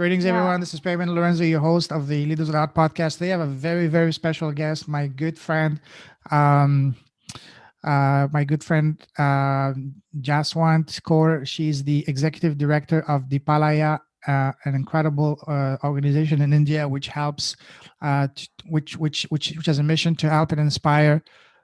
Greetings, Yeah. everyone. This is Payman Lorenzo, your host of the Leaders Without podcast. They have a very, very special guest, my good friend, um, Jaswant Kaur. She's the executive director of Deepalaya, an incredible organization in India which helps, which has a mission to help and inspire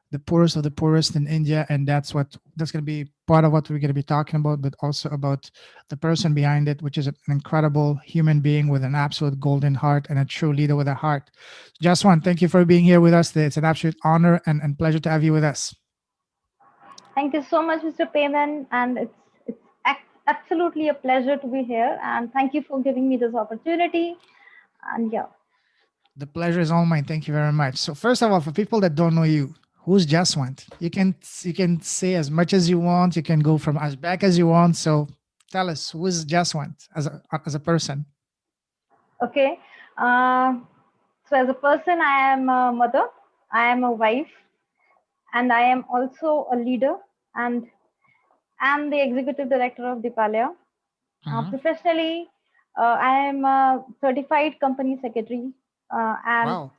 the poorest of the poorest in India, and that's going to be part of what we're going to be talking about, but also about the person behind it, which is an incredible human being with an absolute golden heart and a true leader with a heart. Jaswant, thank you for being here with us today. It's an absolute honor and pleasure to have you with us. Thank you so much, Mr. Payman, and absolutely a pleasure to be here. And thank you for giving me this opportunity. And yeah, The pleasure is all mine. Thank you very much. So first of all, for people that don't know you, who's Jaswant? You can say as much as you want. You can go from as back as you want. So tell us, who is Jaswant as a person? okay. Uh, so as a person, I am a mother, I am a wife, and I am also a leader. And I'm the executive director of Deepalaya. Mhm. Professionally, I am a certified company secretary, and Wow.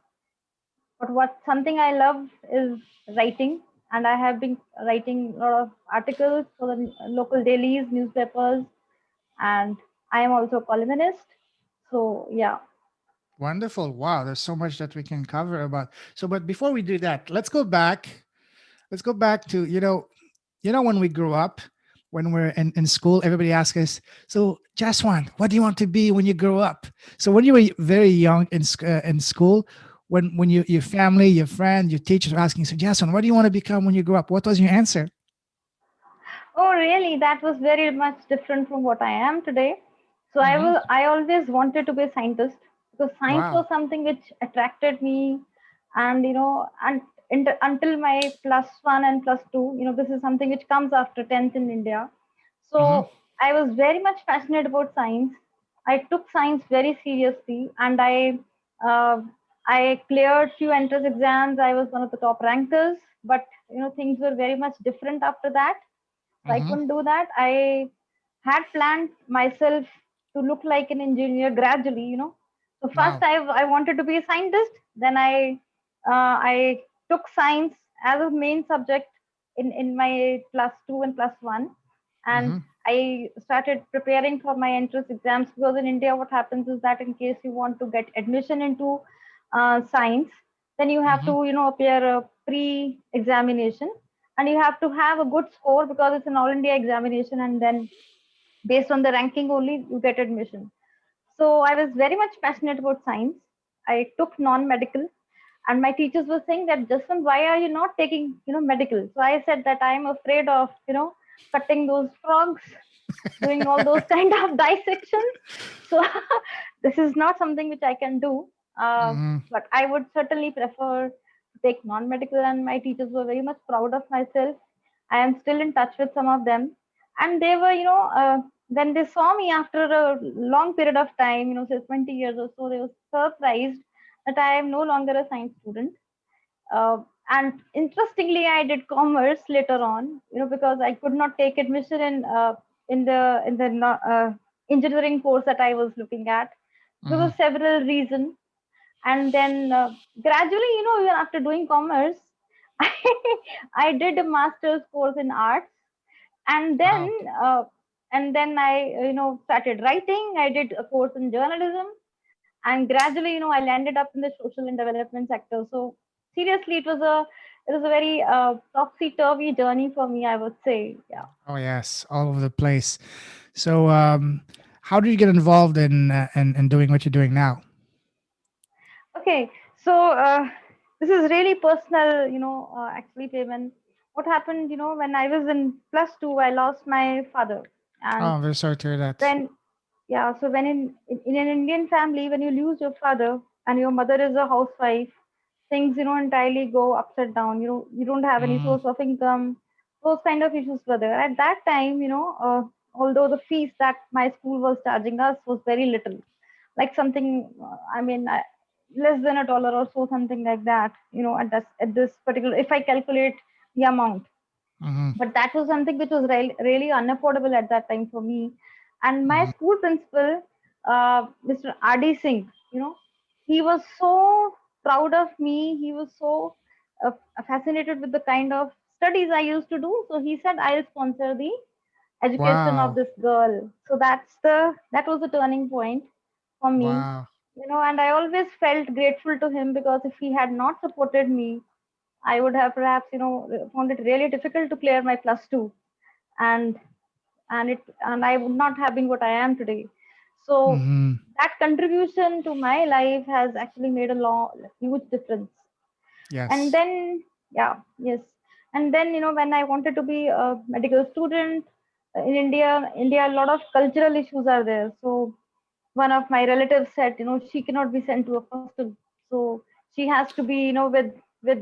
but what something I love is writing, and I have been writing a lot of articles for the local dailies, newspapers, and I am also a columnist. So yeah, Wonderful. Wow, there's so much that we can cover about. So, but before we do that, let's go back. Let's go back to, when we grew up, when we're in school, everybody asks us, so Jaswan, what do you want to be when you grow up? So when you were very young in school, when your family, your friend, your teachers were asking, so Jaswan, what do you want to become when you grow up? What was your answer? oh really? That was very much different from what I am today. So Hmm. I always wanted to be a scientist because science Wow. was something which attracted me, and until my +1 and +2, this is something which comes after 10th in India. Hmm. So I was very much passionate about science. I took science very seriously, and uh, I cleared few entrance exams. I was one of the top rankers, but things were very much different after that. So I Hmm. couldn't do that. I had planned myself to look like an engineer gradually. So first Wow. I wanted to be a scientist. Then I took science as a main subject in my +2 and +1, and Hmm. I started preparing for my entrance exams, because in India what happens is that in case you want to get admission into science, then you have Hmm. to appear a pre-examination, and you have to have a good score because it's an all India examination, and then based on the ranking only you get admission. So I was very much passionate about science. I took non-medical, and my teachers were saying that, Justin, why are you not taking medical? So I said that I'm afraid of cutting those frogs, doing all those kind of dissections. So this is not something which I can do. Hmm. But I would certainly prefer to take non-medical, and my teachers were very much proud of myself. I am still in touch with some of them, and they were, when they saw me after a long period of time, say 20 years or so, they were surprised that I am no longer a science student. And interestingly, I did commerce later on, because I could not take admission in the engineering course that I was looking at because Hmm. of several reasons. And then gradually, even after doing commerce, I did a master's course in arts, and then Wow. uh, I started writing. I did a course in journalism, and gradually I landed up in the social and development sector. So seriously, it was a very topsy turvy journey for me, I would say. Yeah. Oh yes, all over the place. So, how did you get involved in doing what you're doing now? Okay, so this is really personal, actually, Payman. What happened, when I was in +2, I lost my father. Oh, And I'm very sorry to hear that. when, yeah, so when in an Indian family, when you lose your father and your mother is a housewife, things, entirely go upside down. You don't have any Mm, source of income. Those kind of issues were there. At that time, although the fees that my school was charging us was very little, like something, less than $1 or so, something like that, at this particular, if I calculate the amount. mhm, But that was something which was really unaffordable at that time for me. And my mhm, school principal, Mr. Adi Singh, he was so proud of me. He was so fascinated with the kind of studies I used to do. So he said, I'll sponsor the education of Wow. this girl. So that was the turning point for me. Wow. And I always felt grateful to him, because if he had not supported me, I would have perhaps, found it really difficult to clear my plus two, and and I would not have been what I am today. So Mm-hmm. that contribution to my life has actually made a huge difference. And Yes. then, yeah, yes, and then, when I wanted to be a medical student, in India, a lot of cultural issues are there. So one of my relatives said, she cannot be sent to a hostel, so she has to be, with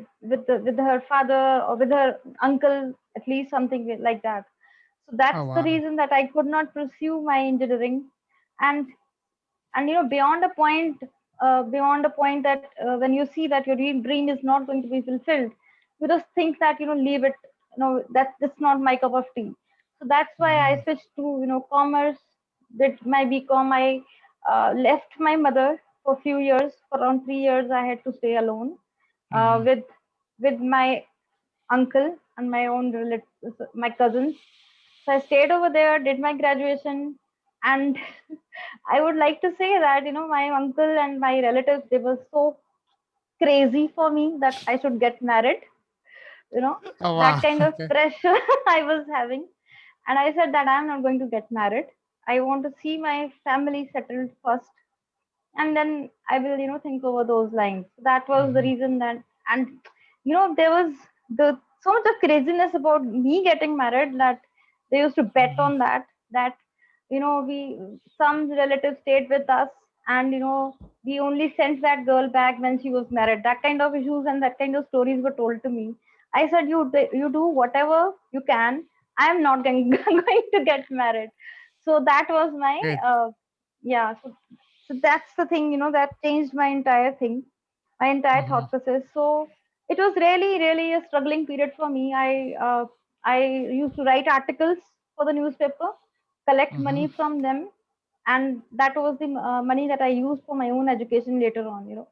her father or with her uncle, at least something like that. So Oh, that's the wow. reason that I could not pursue my engineering. and and beyond a point that, when you see that your dream is not going to be fulfilled, you just think that, leave it, that's not my cup of tea. So that's why I Mm-hmm. switched to, commerce, did my BCom. I left my mother for a few years. For around 3 years I had to stay alone, Mm-hmm. with my uncle and my own relatives, my cousins. So I stayed over there, did my graduation, and I would like to say that, my uncle and my relatives, they were so crazy for me that I should get married. You know, Oh, that wow. kind of Okay. pressure I was having. And I said that I'm not going to get married. I want to see my family settled first, and then I will, think over those lines. That was the Mm-hmm. reason that, and there was the so much of craziness about me getting married, that they used to bet Mm-hmm. on that we, some relatives stayed with us, and we only sent that girl back when she was married. That kind of issues and that kind of stories were told to me. I said, you do whatever you can. I am not going, going to get married. So that was my, Good. yeah. So that's the thing, that changed my entire thing, my entire Mm-hmm. thought process. So it was really, really a struggling period for me. I used to write articles for the newspaper, collect Mm-hmm. money from them, and that was the money that I used for my own education later on.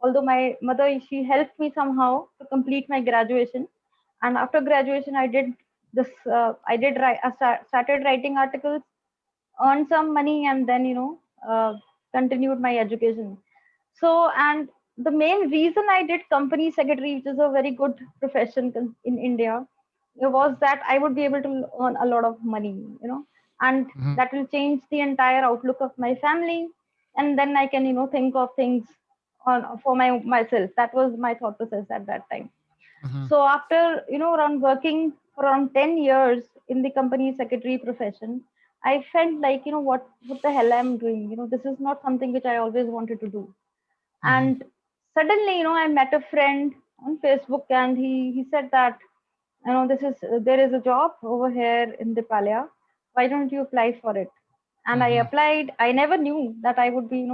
Although my mother, she helped me somehow to complete my graduation, and after graduation I did this. Started writing articles, earned some money, and then continued my education. So, and the main reason I did company secretary, which is a very good profession in India, was that I would be able to earn a lot of money, and Mm-hmm. that will change the entire outlook of my family, and then I can think of things on for myself. That was my thought process at that time. Mm-hmm. So after, around working for around 10 years in the company secretary profession, I felt like, what the hell I'm doing? This is not something which I always wanted to do. Mm-hmm. And suddenly, I met a friend on Facebook, and he said that, there is a job over here in Deepalaya. Why don't you apply for it? And I Mm-hmm. applied. I never knew that I would be,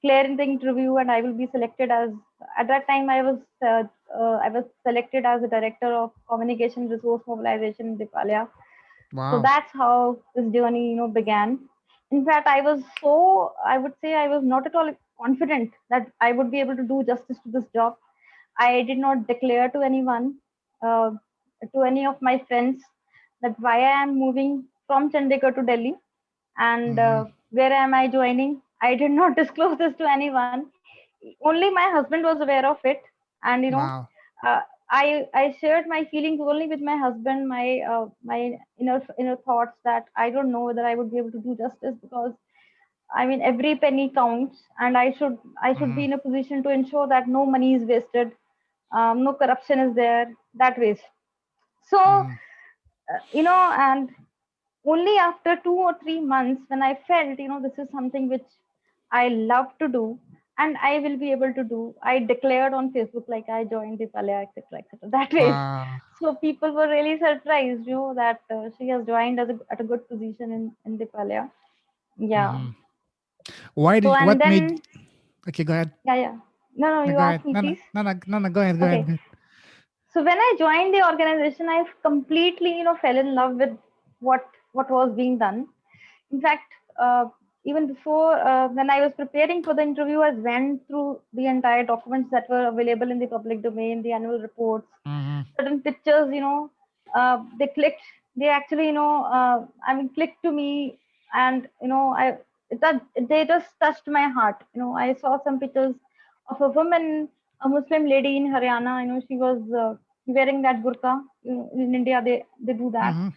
clearing the interview, and I will be selected as. At that time, I was selected as the director of communication resource mobilization in Deepalaya. So Wow. that's how this journey, began. In fact, I would say I was not at all confident that I would be able to do justice to this job. I did not declare to anyone, uh, to any of my friends, that why I am moving from Chandigarh to Delhi, and Mm-hmm. where am I joining. I did not disclose this to anyone. Only my husband was aware of it, and Wow. uh, I shared my feelings only with my husband, my inner thoughts, that I don't know whether I would be able to do justice, because I mean every penny counts, and I should Mm-hmm. be in a position to ensure that no money is wasted, no corruption is there, that ways. So Mm-hmm. and only after 2 or 3 months, when I felt, this is something which I love to do and I will be able to do, I declared on Facebook, like I joined Deepalaya, etc., etc. That way. Wow. So people were really surprised, that she has joined at a good position in Deepalaya. Yeah. Mm-hmm. Why So did and what made then, okay, go ahead. yeah, yeah. No, no, No, you go ask ahead. me, No, no, please. no, no, no, no, go ahead, go ahead, Okay. go ahead. So when I joined the organization, I completely, fell in love with what was being done. In fact, even before, when I was preparing for the interview, I went through the entire documents that were available in the public domain, the annual reports, Mm-hmm. certain pictures, they clicked, they actually, clicked to me, and they just touched my heart. I saw some pictures of a woman, a Muslim lady in Haryana. She was wearing that burqa. In India, they do that. Mm-hmm.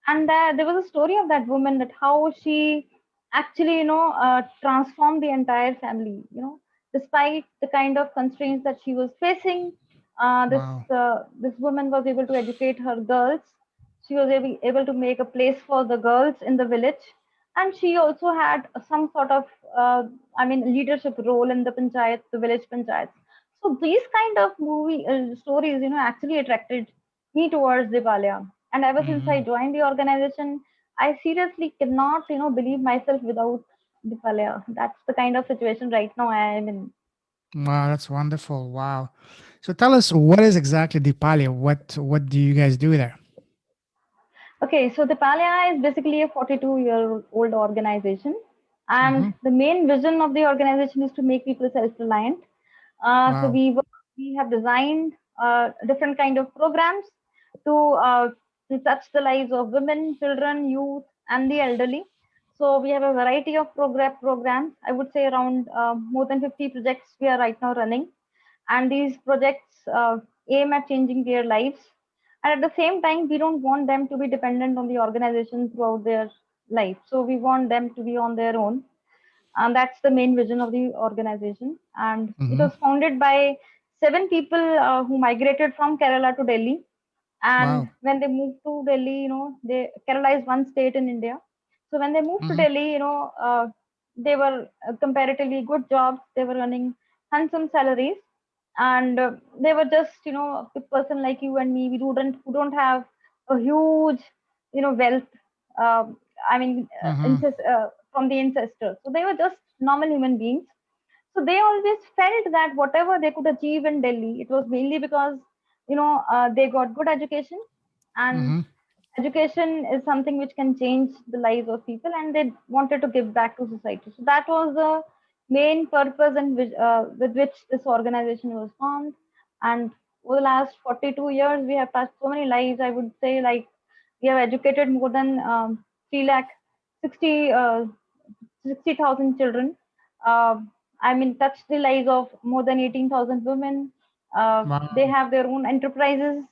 And there was a story of that woman, that how she actually transformed the entire family, despite the kind of constraints that she was facing. Wow. This woman was able to educate her girls. She was able to make a place for the girls in the village, and she also had some sort of leadership role in the panchayat, the village panchayats. So these kind of movie stories, actually attracted me towards Deepalaya. And ever since I Mm-hmm. joined the organization, I seriously cannot, believe myself without Deepalaya. That's the kind of situation right now I am in. Wow, that's wonderful. Wow. So tell us, what is exactly Deepalaya? What do you guys do there? Okay, so Deepalaya is basically a 42-year-old organization, and Mm-hmm. the main vision of the organization is to make people self-reliant. So Wow. we have designed different kind of programs to uh, to touch the lives of women, children, youth, and the elderly. So we have a variety of programs. I would say around more than 50 projects we are right now running, and these projects aim at changing their lives. And at the same time, we don't want them to be dependent on the organization throughout their life. So we want them to be on their own, and that's the main vision of the organization. And it Mm-hmm. was founded by 7 people who migrated from Kerala to Delhi. And Wow. when they moved to Delhi, Kerala is one state in India. So when they moved to Mm-hmm. Delhi, they were comparatively good jobs. They were earning handsome salaries, and they were just, a person like you and me. We don't have a huge, wealth. Uh, Mm-hmm. from the ancestors. So they were just normal human beings. So they always felt that whatever they could achieve in Delhi, it was mainly because they got good education, and Mm-hmm. education is something which can change the lives of people, and they wanted to give back to society. So that was the main purpose and with which this organization was formed. And over the last 42 years, we have touched so many lives. I would say, like, we have educated more than 3 lakh 60 60,000 children. Uh, touched the lives of more than 18,000 women. They Wow. have their own enterprises.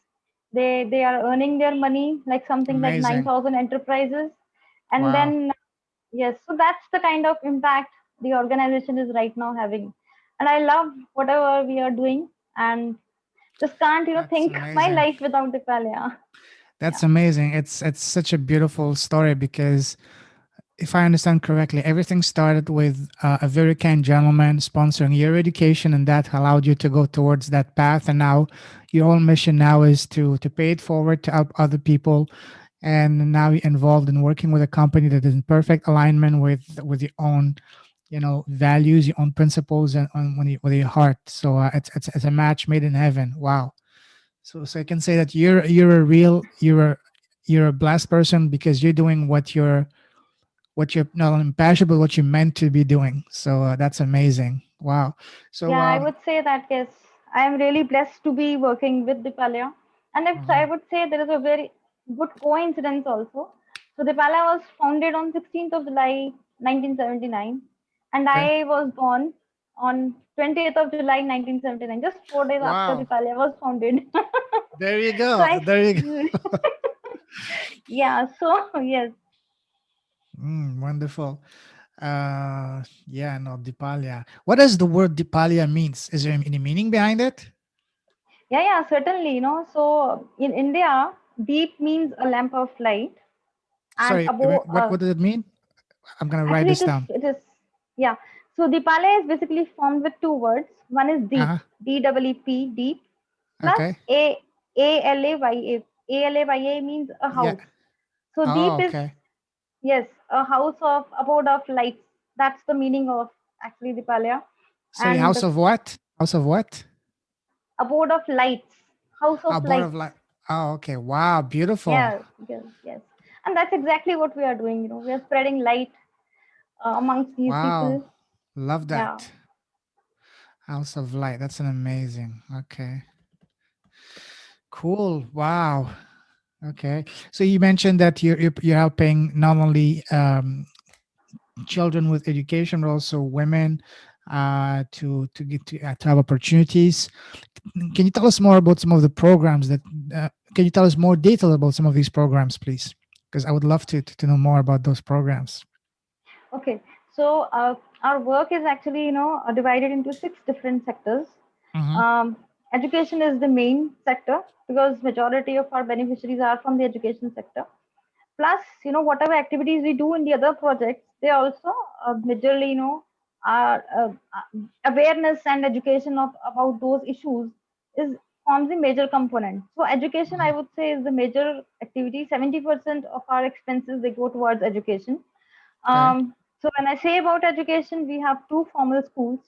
They are earning their money, like something like Amazing. 9,000 enterprises. And Wow. then, yes, so that's the kind of impact the organization is right now having. And I love whatever we are doing, and just can't, That's think my amazing. life without Deepalaya. That's Yeah. amazing. It's such a beautiful story because if I understand correctly, everything started with a very kind gentleman sponsoring your education, and that allowed you to go towards that path. And now, your whole mission now is to pay it forward to help other people. And now you're involved in working with a company that is in perfect alignment with your own, values, your own principles, and with your heart. So it's a match made in heaven. Wow. So I can say that you're a blessed person because you're doing what you're not only passionate but what you're meant to be doing. So that's amazing. Wow. So Yeah, I would say that yes, I am really blessed to be working with Deepalaya. And if I mhm. would say there is a very good coincidence also. So Deepalaya was founded on 16th of July 1979, and Okay. I was born on 20th of July 1979, just 4 days after Wow. Deepalaya was founded. There you So go. I, There you go. yeah, so yes, Wonderful. Yeah, no, Dipalia. What does the word Dipalia means? Is there any meaning behind it? yeah, certainly, So in India, deep means a lamp of light, and Sorry, above, what does it mean? I'm gonna write actually, this down. yeah. So Deepalaya is basically formed with two words. One is deep, Uh-huh. D-E-E-P, deep, plus Okay. A-L-A-Y-A. A-L-A-Y-A means a Yeah. house. So Oh, deep is, okay. yes, a house of abode of lights. That's the meaning of actually Deepalaya. Sorry, And house of what? House of what? abode of lights, house of A board of lights. light. Oh, okay. Wow, beautiful. Yes, yes, yes. And that's exactly what we are doing. We are spreading light amongst these Wow. people. Love Yeah. that. House of Light. That's an amazing. Okay. Cool. Wow. Okay. So you mentioned that you're helping not only children with education, but also women to get to have opportunities. Can you tell us more about some of the programs that? Can you tell us more detail about some of these programs, please? Because I would love to know more about those programs. Okay. So our work is actually, divided into six different sectors. Mm-hmm. Um, Education is the main sector because majority of our beneficiaries are from the education sector. Plus, whatever activities we do in the other projects, they also majorly, are awareness and education of about those issues is forms a major component. So education, I would say, is the major activity. 70% of our expenses they go towards education. Okay. So when I say about education, we have two formal schools.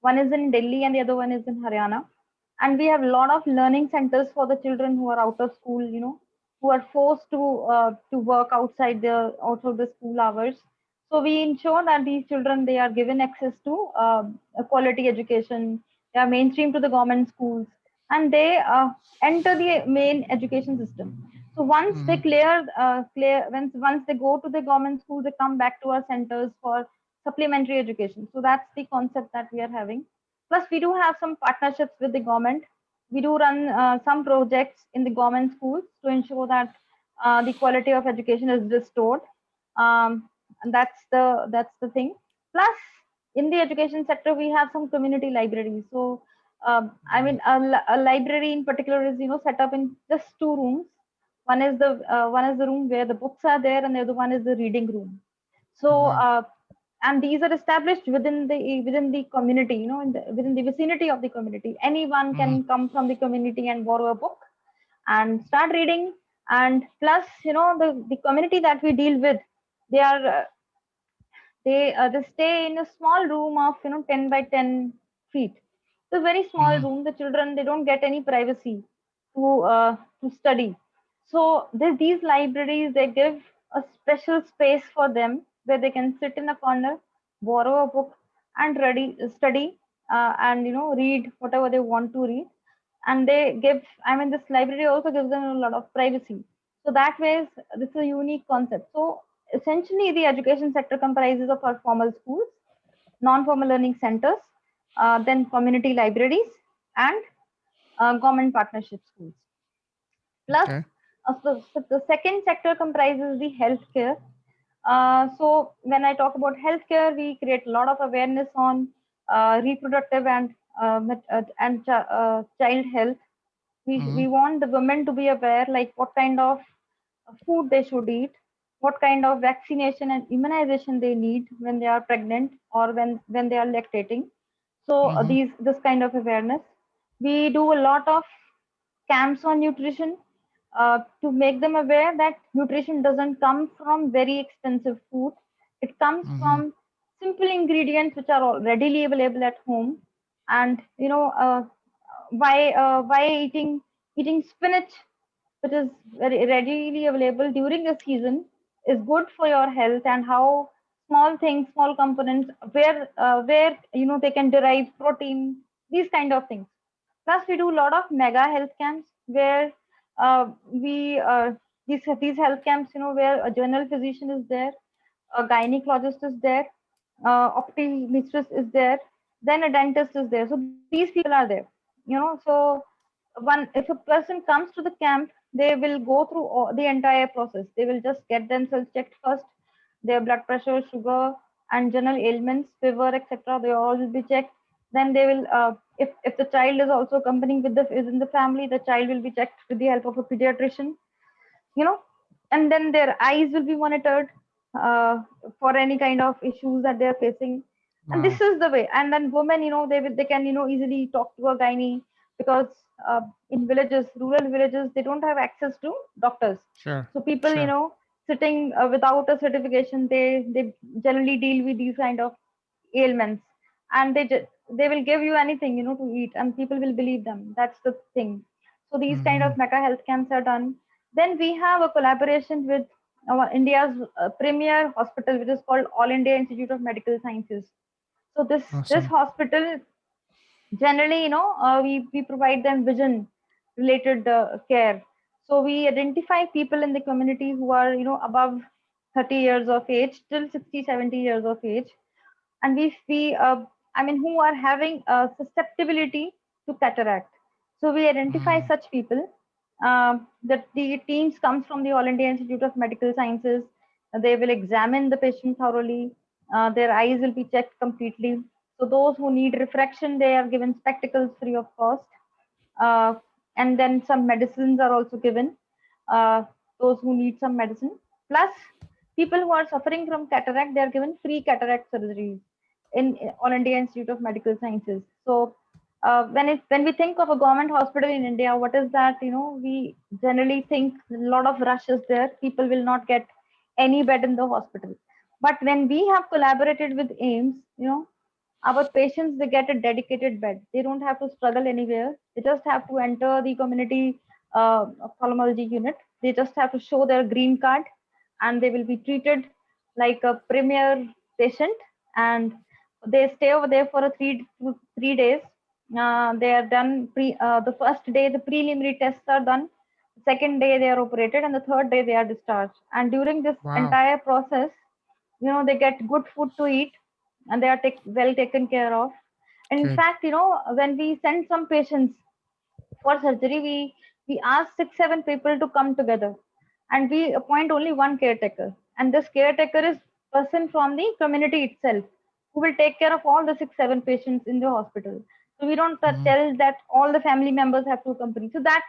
One is in Delhi and the other one is in Haryana. And we have a lot of learning centers for the children who are out of school, who are forced to work outside the school hours. So we ensure that these children they are given access to a quality education. They are mainstream to the government schools, and they enter the main education system. So once they Mm-hmm. once they go to the government school, they come back to our centers for supplementary education. So that's the concept that we are having. Plus, we do have some partnerships with the government. We do run some projects in the government schools to ensure that the quality of education is restored. And that's the thing. Plus, in the education sector, we have some community libraries. So, I mean, a library in particular is set up in just two rooms. One is the room where the books are there, and the other one is the reading room. So, Wow. and these are established within the community, within the vicinity of the community. Anyone Mm-hmm. can come from the community and borrow a book and start reading. And plus, the community that we deal with, they are they stay in a small room of 10 by 10 feet. It's a very small Mm-hmm. room. The children they don't get any privacy to study. So these libraries they give a special space for them where they can sit in a corner, borrow a book, and study, and read whatever they want to read. And this library also gives them a lot of privacy. So that way this is a unique concept. So essentially the education sector comprises of our formal schools, non-formal learning centers, then community libraries, and government partnership schools. Plus, Okay. so the second sector comprises the healthcare. So when I talk about healthcare, we create a lot of awareness on reproductive and child health. We Mm-hmm. want the women to be aware, like what kind of food they should eat, what kind of vaccination and immunization they need when they are pregnant or when they are lactating. So Mm-hmm. these this kind of awareness. We do a lot of camps on nutrition to make them aware that nutrition doesn't come from very expensive food. It comes Mm-hmm. from simple ingredients which are all readily available at home. And why eating spinach, which is very readily available during the season, is good for your health, and how small things, small components, where they can derive protein, these kind of things. Plus, we do a lot of mega health camps where we these health camps, where a general physician is there, a gynecologist is there, optometrist is there, then a dentist is there. So these people are there. So if a person comes to the camp, they will go through the entire process. They will just get themselves checked first, their blood pressure, sugar, and general ailments, fever, etc. They all will be checked. Then they will, if the child is also accompanying is in the family, the child will be checked with the help of a pediatrician. you know and then their eyes will be monitored uh, for any kind of issues that they're facing. And Wow. this is the way. And then women, they can easily talk to a gynae, because in villages, rural villages, they don't have access to doctors. Sure. So people, Sure. sitting without a certification, they generally deal with these kind of ailments. And they will give you anything to eat, and people will believe them. That's the thing. So these kind Mm-hmm. of meta health camps are done. Then we have a collaboration with our India's premier hospital, which is called All India Institute of Medical Sciences. So this Awesome. hospital generally, we provide them vision related care. So we identify people in the community who are above 30 years of age till 60, 70 years of age, and who are having a susceptibility to cataract. So we identify Mm, such people. That the teams comes from the All India Institute of Medical Sciences. They will examine the patient thoroughly. Their eyes will be checked completely. So those who need refraction, they are given spectacles free of cost. uh, and then some medicines are also given. uh, those who need some medicine, plus people who are suffering from cataract, they are given free cataract surgeries in All India Institute of Medical Sciences. So when we think of a government hospital in India, what is that? We generally think a lot of rush is there. People will not get any bed in the hospital. But when we have collaborated with AIMS, our patients, they get a dedicated bed. They don't have to struggle anywhere. They just have to enter the community ophthalmology unit. They just have to show their green card, and they will be treated like a premier patient. And they stay over there for 3 days. They are done the first day the preliminary tests are done. The second day they are operated, and the third day they are discharged. And during this wow. entire process, they get good food to eat, and they are well taken care of. And in Good. fact, when we send some patients for surgery, we ask 6 7 people to come together, and we appoint only one caretaker, and this caretaker is person from the community itself, who will take care of all the 6 7 patients in the hospital. So we don't Mm, tell that all the family members have to accompany. So that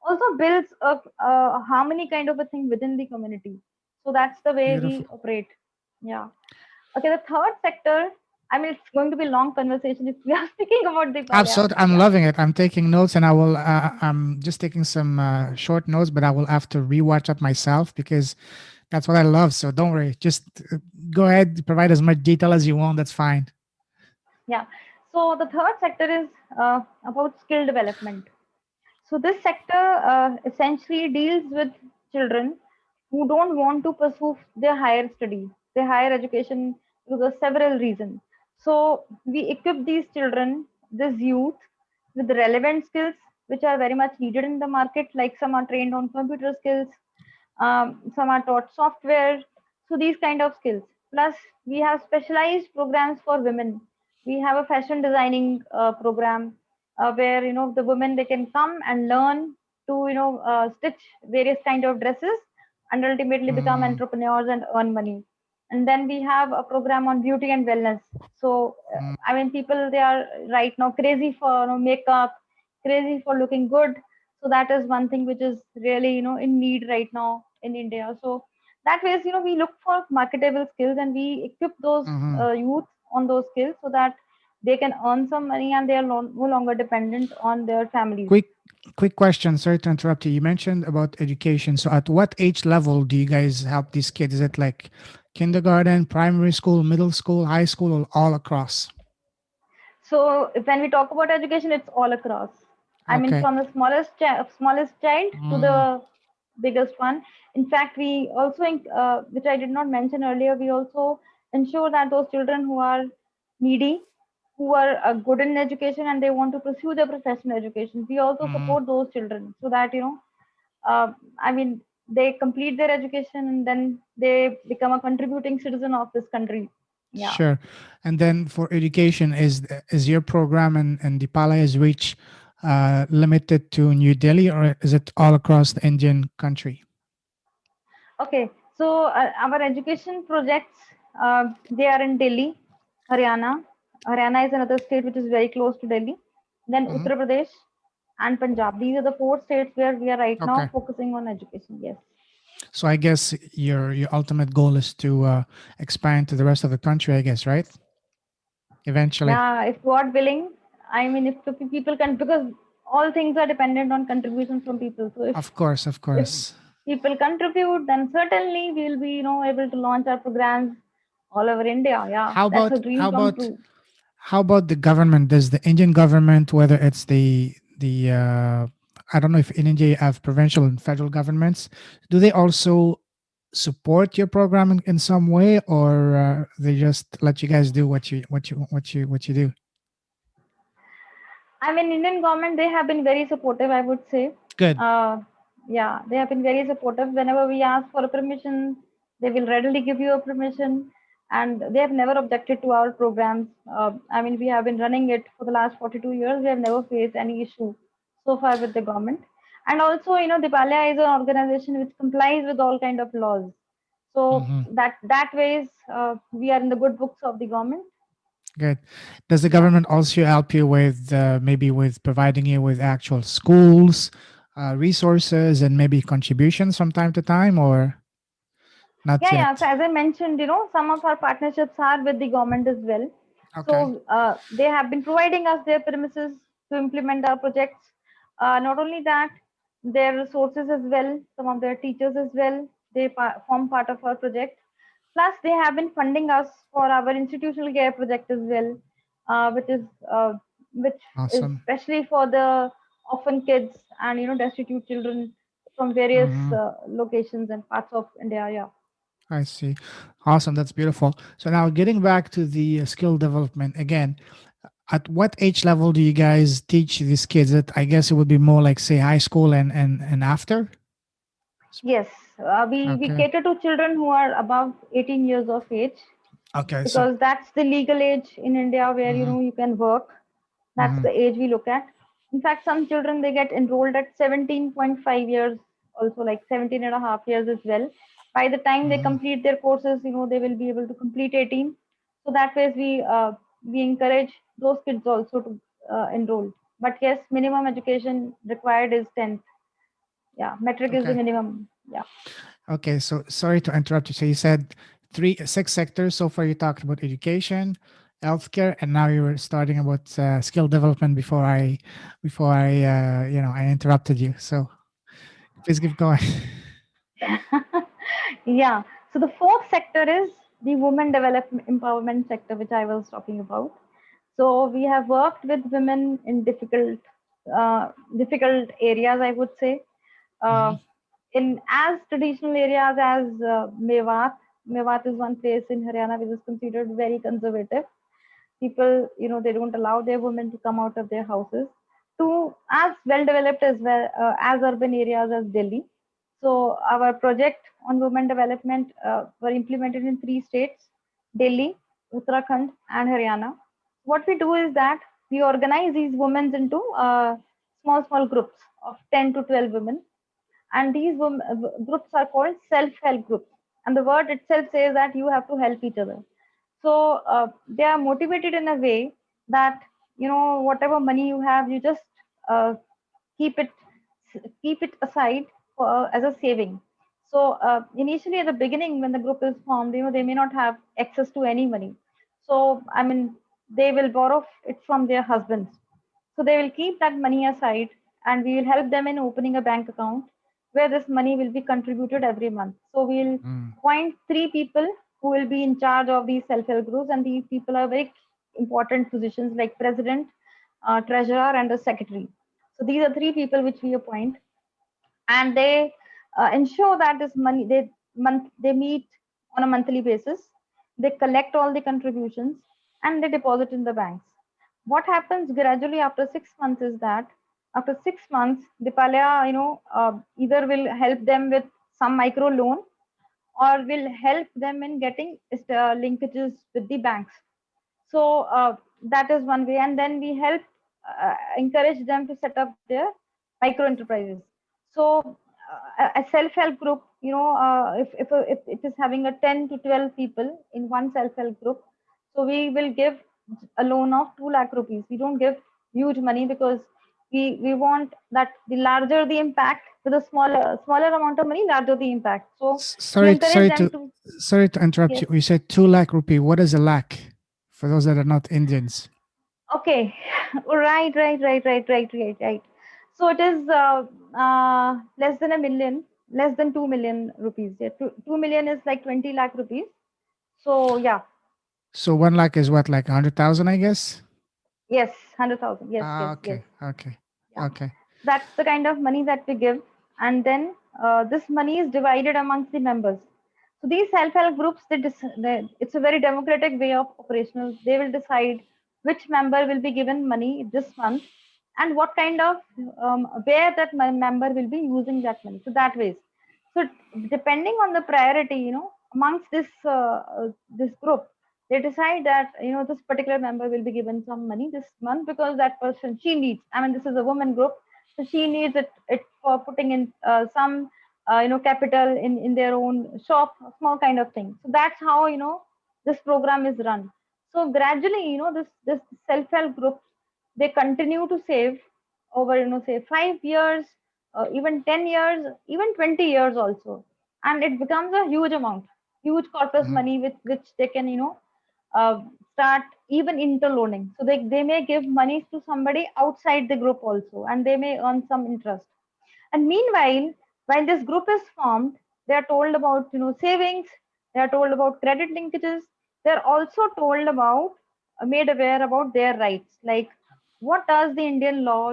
also builds a harmony kind of a thing within the community. So that's the way we beautiful. operate. Yeah. Okay, the third sector, it's going to be long conversation if we are speaking about Deepalaya. Absolutely, I'm Yeah. loving it. I'm taking notes, and I will. I'm just taking some short notes, but I will have to rewatch it myself because that's what I love. So don't worry. Just go ahead, provide as much detail as you want. That's fine. Yeah. So the third sector is about skill development. So this sector essentially deals with children who don't want to pursue their higher studies, their higher education, because of several reasons. So we equip these children, this youth, with relevant skills which are very much needed in the market. Like some are trained on computer skills, some are taught software. So these kind of skills. Plus, we have specialized programs for women. We have a fashion designing program where the women, they can come and learn to stitch various kind of dresses, and ultimately become Mm, entrepreneurs and earn money. And then we have a program on beauty and wellness. So mm, people, they are right now crazy for makeup, crazy for looking good. So that is one thing which is really in need right now in India. So that ways, we look for marketable skills, and we equip those mhm. youth on those skills, so that they can earn some money, and they are no longer dependent on their families. Quick, quick question. Sorry to interrupt you. You mentioned about education. So, at what age level do you guys help these kids? Is it like kindergarten, primary school, middle school, high school, or all across? So when we talk about education, it's all across. Okay. From the smallest child to Mm, the biggest one. In fact, we also, which I did not mention earlier, we also ensure that those children who are needy, who are good in education, and they want to pursue their professional education, we also mm, support those children, so that uh, I mean, they complete their education, and then they become a contributing citizen of this country. Yeah. sure. And then for education, is your program and Deepalaya's reach limited to New Delhi, or is it all across the Indian country? Okay, so our education projects, they are in Delhi, Haryana. Haryana is another state which is very close to Delhi. Then Mhm. Uttar Pradesh and Punjab. These are the four states where we are right now Okay. focusing on education. Yes. So I guess your ultimate goal is to expand to the rest of the country. I guess, right? Eventually. Yeah, if God willing, if the people can, because all things are dependent on contributions from people. So Of course, of if course. people contribute, then certainly we'll be able to launch our programs all over India. Yeah, How that's a about dream come true. how about the government? Does the Indian government, whether it's the I don't know if in India you have provincial and federal governments, do they also support your program in some way, or they just let you guys do what you do? I mean, Indian government, they have been very supportive, I would say. Good. Uh, yeah, they have been very supportive. Whenever we ask for a permission, they will readily give you a permission, and they have never objected to our programs. I mean, we have been running it for the last 42 years. We have never faced any issue so far with the government. And also, Dipalaya is an organization which complies with all kind of laws. So Hmm. that ways, we are in the good books of the government. Good. Does the Yeah. government also help you with maybe with providing you with actual schools, resources, and maybe contributions from time to time, or not Yeah, yeah. So yet? as I mentioned, some of our partnerships are with the government as well. Okay. So they have been providing us their premises to implement our projects. Not only that, their resources as well, some of their teachers as well, they form part of our project. Plus, they have been funding us for our institutional care project as well, which is uh, which is Awesome. especially for the orphan kids and destitute children from various Hmm. locations and parts of India. Yeah. I see. Awesome. That's beautiful. So now getting back to the skill development again, at what age level do you guys teach these kids? I guess it would be more like say high school and after. Yes, we Okay. cater to children who are above 18 years of age Okay. So. because that's the legal age in India where Hmm. you can work. That's Hmm. the age we look at. In fact, some children they get enrolled at 17.5 years, also like 17 and a half years as well. By the time they Hmm. complete their courses, they will be able to complete 18. So that way we encourage those kids also to enroll. But yes, minimum education required is 10th. Yeah, metric is the Okay. minimum. Yeah. Okay. So sorry to interrupt you. So you said six sectors so far. You talked about education, healthcare, and now you were starting about skill development before I interrupted you. So please keep going. Yeah. So the fourth sector is the women development empowerment sector, which I was talking about. So we have worked with women in difficult areas, I would say. Hmm. Uh, in as traditional areas as Mewat. Mewat is one place in Haryana which is considered very conservative. People, they don't allow their women to come out of their houses. To as well developed as well as urban areas as Delhi. So our project on women development were implemented in three states: Delhi, Uttarakhand, and Haryana. What we do is that we organize these women into small groups of 10 to 12 women, and these groups are called self-help groups, and the word itself says that you have to help each other. So they are motivated in a way that whatever money you have, you just uh, keep it keep it aside as a saving. So initially at the beginning when the group is formed, they may not have access to any money. So I mean, they will borrow it from their husbands. So they will keep that money aside, and we will help them in opening a bank account where this money will be contributed every month. So we'll Mm. appoint three people who will be in charge of these self-help groups, and these people are very important positions like president, treasurer, and a secretary. So these are three people which we appoint, and they ensure that this money they meet on a monthly basis. They collect all the contributions and they deposit in the banks. What happens gradually after 6 months is that after 6 months, Dipalaya, either will help them with some micro loan or will help them in getting linkages with the banks. So that is one way, and then we help encourage them to set up their micro enterprises. So a self-help group, if it is having a 10 to 12 people in one self-help group, so we will give a loan of 2 lakh rupees. We don't give huge money because we want that the larger the impact with a smaller amount of money, larger the impact. So we Sorry, encourage them to. sorry to interrupt Yes. you. You said 2 lakh rupee. What is a lakh for those that are not Indians? Okay. Right. So it is less than a million, less than 2 million rupees. Yeah, 2 million is like 20 lakh rupees. So yeah, So 1 lakh is what, like 100,000, I guess. yes, 100,000. Yes, Ah, yes. okay, okay, Yeah, okay. that's the kind of money that we give, and then this money is divided amongst the members. So these self-help groups, it's a very democratic way of operational. They will decide which member will be given money this month and what kind of where that member will be using that money. So that ways. So depending on the priority, amongst this group, they decide that this particular member will be given some money this month because that person she needs. I mean, this is a woman group, so she needs it for putting in some capital in their own shop, a small kind of thing. So that's how this program is run. So gradually, this self-help groups, they continue to save over say 5 years, even 10 years, even 20 years also, and it becomes a huge amount, huge corpus Mhm. money with which they can uh, start even interloaning. So they may give money to somebody outside the group also, and they may earn some interest. And meanwhile, while this group is formed, they are told about savings, they are told about credit linkages, they are also told about made aware about their rights. Like what does the Indian law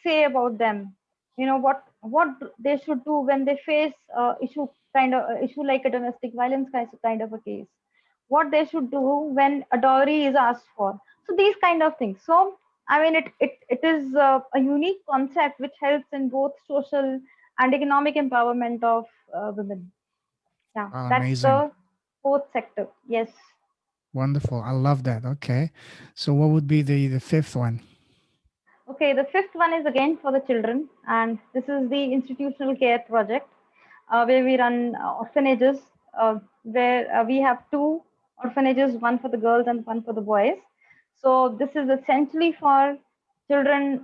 say about them? What they should do when they face issue like a domestic violence kind of a case. What they should do when a dowry is asked for. So these kind of things. So I mean, it is a unique concept which helps in both social and economic empowerment of women. Yeah, Wow, that's amazing. the fourth sector. Yes. Wonderful. I love that. Okay. So what would be the fifth one? Okay, the fifth one is again for the children, and this is the institutional care project where we run orphanages, where we have two orphanages, one for the girls and one for the boys. So this is essentially for children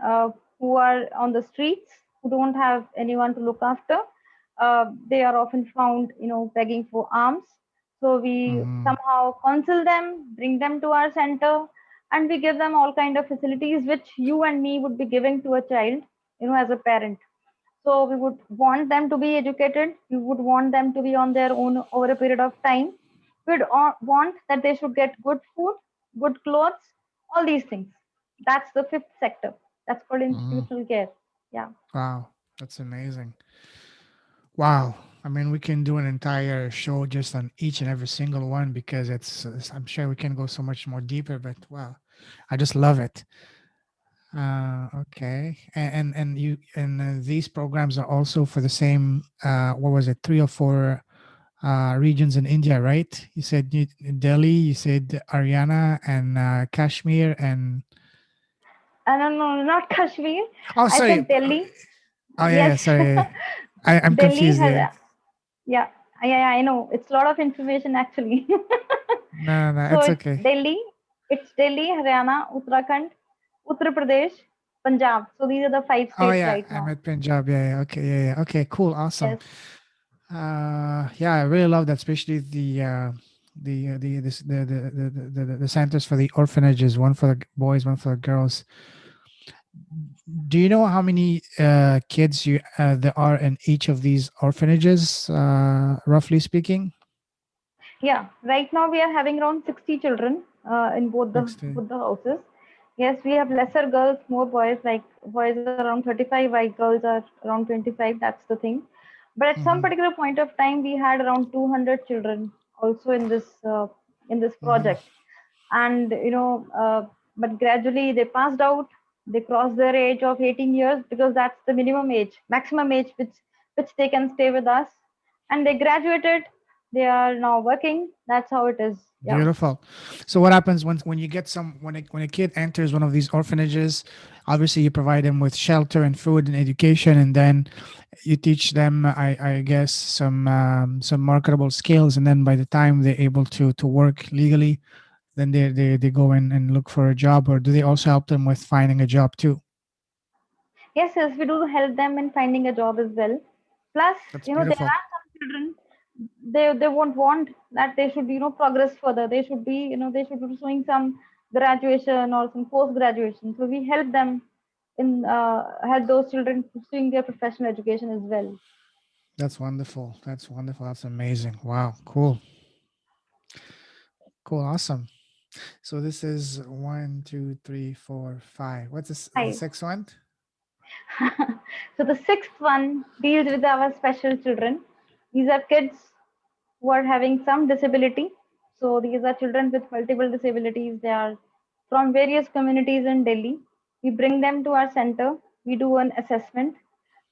who are on the streets, who don't have anyone to look after. They are often found, begging for alms. So we Hmm. somehow counsel them, bring them to our center, and we give them all kind of facilities which you and me would be giving to a child, as a parent. So we would want them to be educated. We would want them to be on their own over a period of time. We'd want that they should get good food, good clothes, all these things. That's the fifth sector. That's called Hmm. institutional care. Yeah. Wow. That's amazing. Wow. I mean, we can do an entire show just on each and every single one because I'm sure we can go so much more deeper, but wow, I just love it. Okay. And these programs are also for the same, what was it, three or four regions in India, right? You said Delhi, you said Haryana and Kashmir and, No, no, not Kashmir. oh, I sorry. said Delhi. Oh, yeah, Yes. yeah, sorry. I'm Delhi confused has, there. yeah, yeah, I know. It's a lot of information actually. No, no, no, So it's it's okay. Delhi, Haryana, Uttarakhand, Uttar Pradesh, Punjab. So these are the five Oh states yeah, right I'm now. at Punjab. Yeah, yeah. Okay, yeah, yeah. Okay, cool, awesome. Yes. Yeah, I really love that, especially the this the centers for the orphanages, one for the boys, one for the girls. Do you know how many kids there are in each of these orphanages, roughly speaking? Yeah. Right now we are having around 60 children in 60. both the houses. Yes, we have lesser girls, more boys. Like boys are around 35, while girls are around 25. That's the thing. But at some Mm-hmm. particular point of time, we had around 200 children also in this Mm-hmm. project. And but gradually they passed out. They crossed their age of 18 years because that's the minimum age, maximum age which they can stay with us. And they graduated. They are now working. That's how it is. Yeah. Beautiful. So what happens when you get some when a kid enters one of these orphanages? Obviously, you provide them with shelter and food and education, and then you teach them, I guess, some marketable skills. And then by the time they're able to work legally, then they go in and look for a job. Or do they also help them with finding a job too? Yes, yes, we do help them in finding a job as well. Plus, That's there beautiful. are some children, they won't want that they should progress further. They should be they should be pursuing some graduation or some post graduation. So we help them in help those children pursuing their professional education as well. That's wonderful. That's wonderful. That's amazing. Wow. Cool. Cool. Awesome. So this is one, two, three, four, five. What's the Five. sixth one? So the sixth one deals with our special children. These are kids who are having some disability. So these are children with multiple disabilities. They are from various communities in Delhi. We bring them to our center. We do an assessment.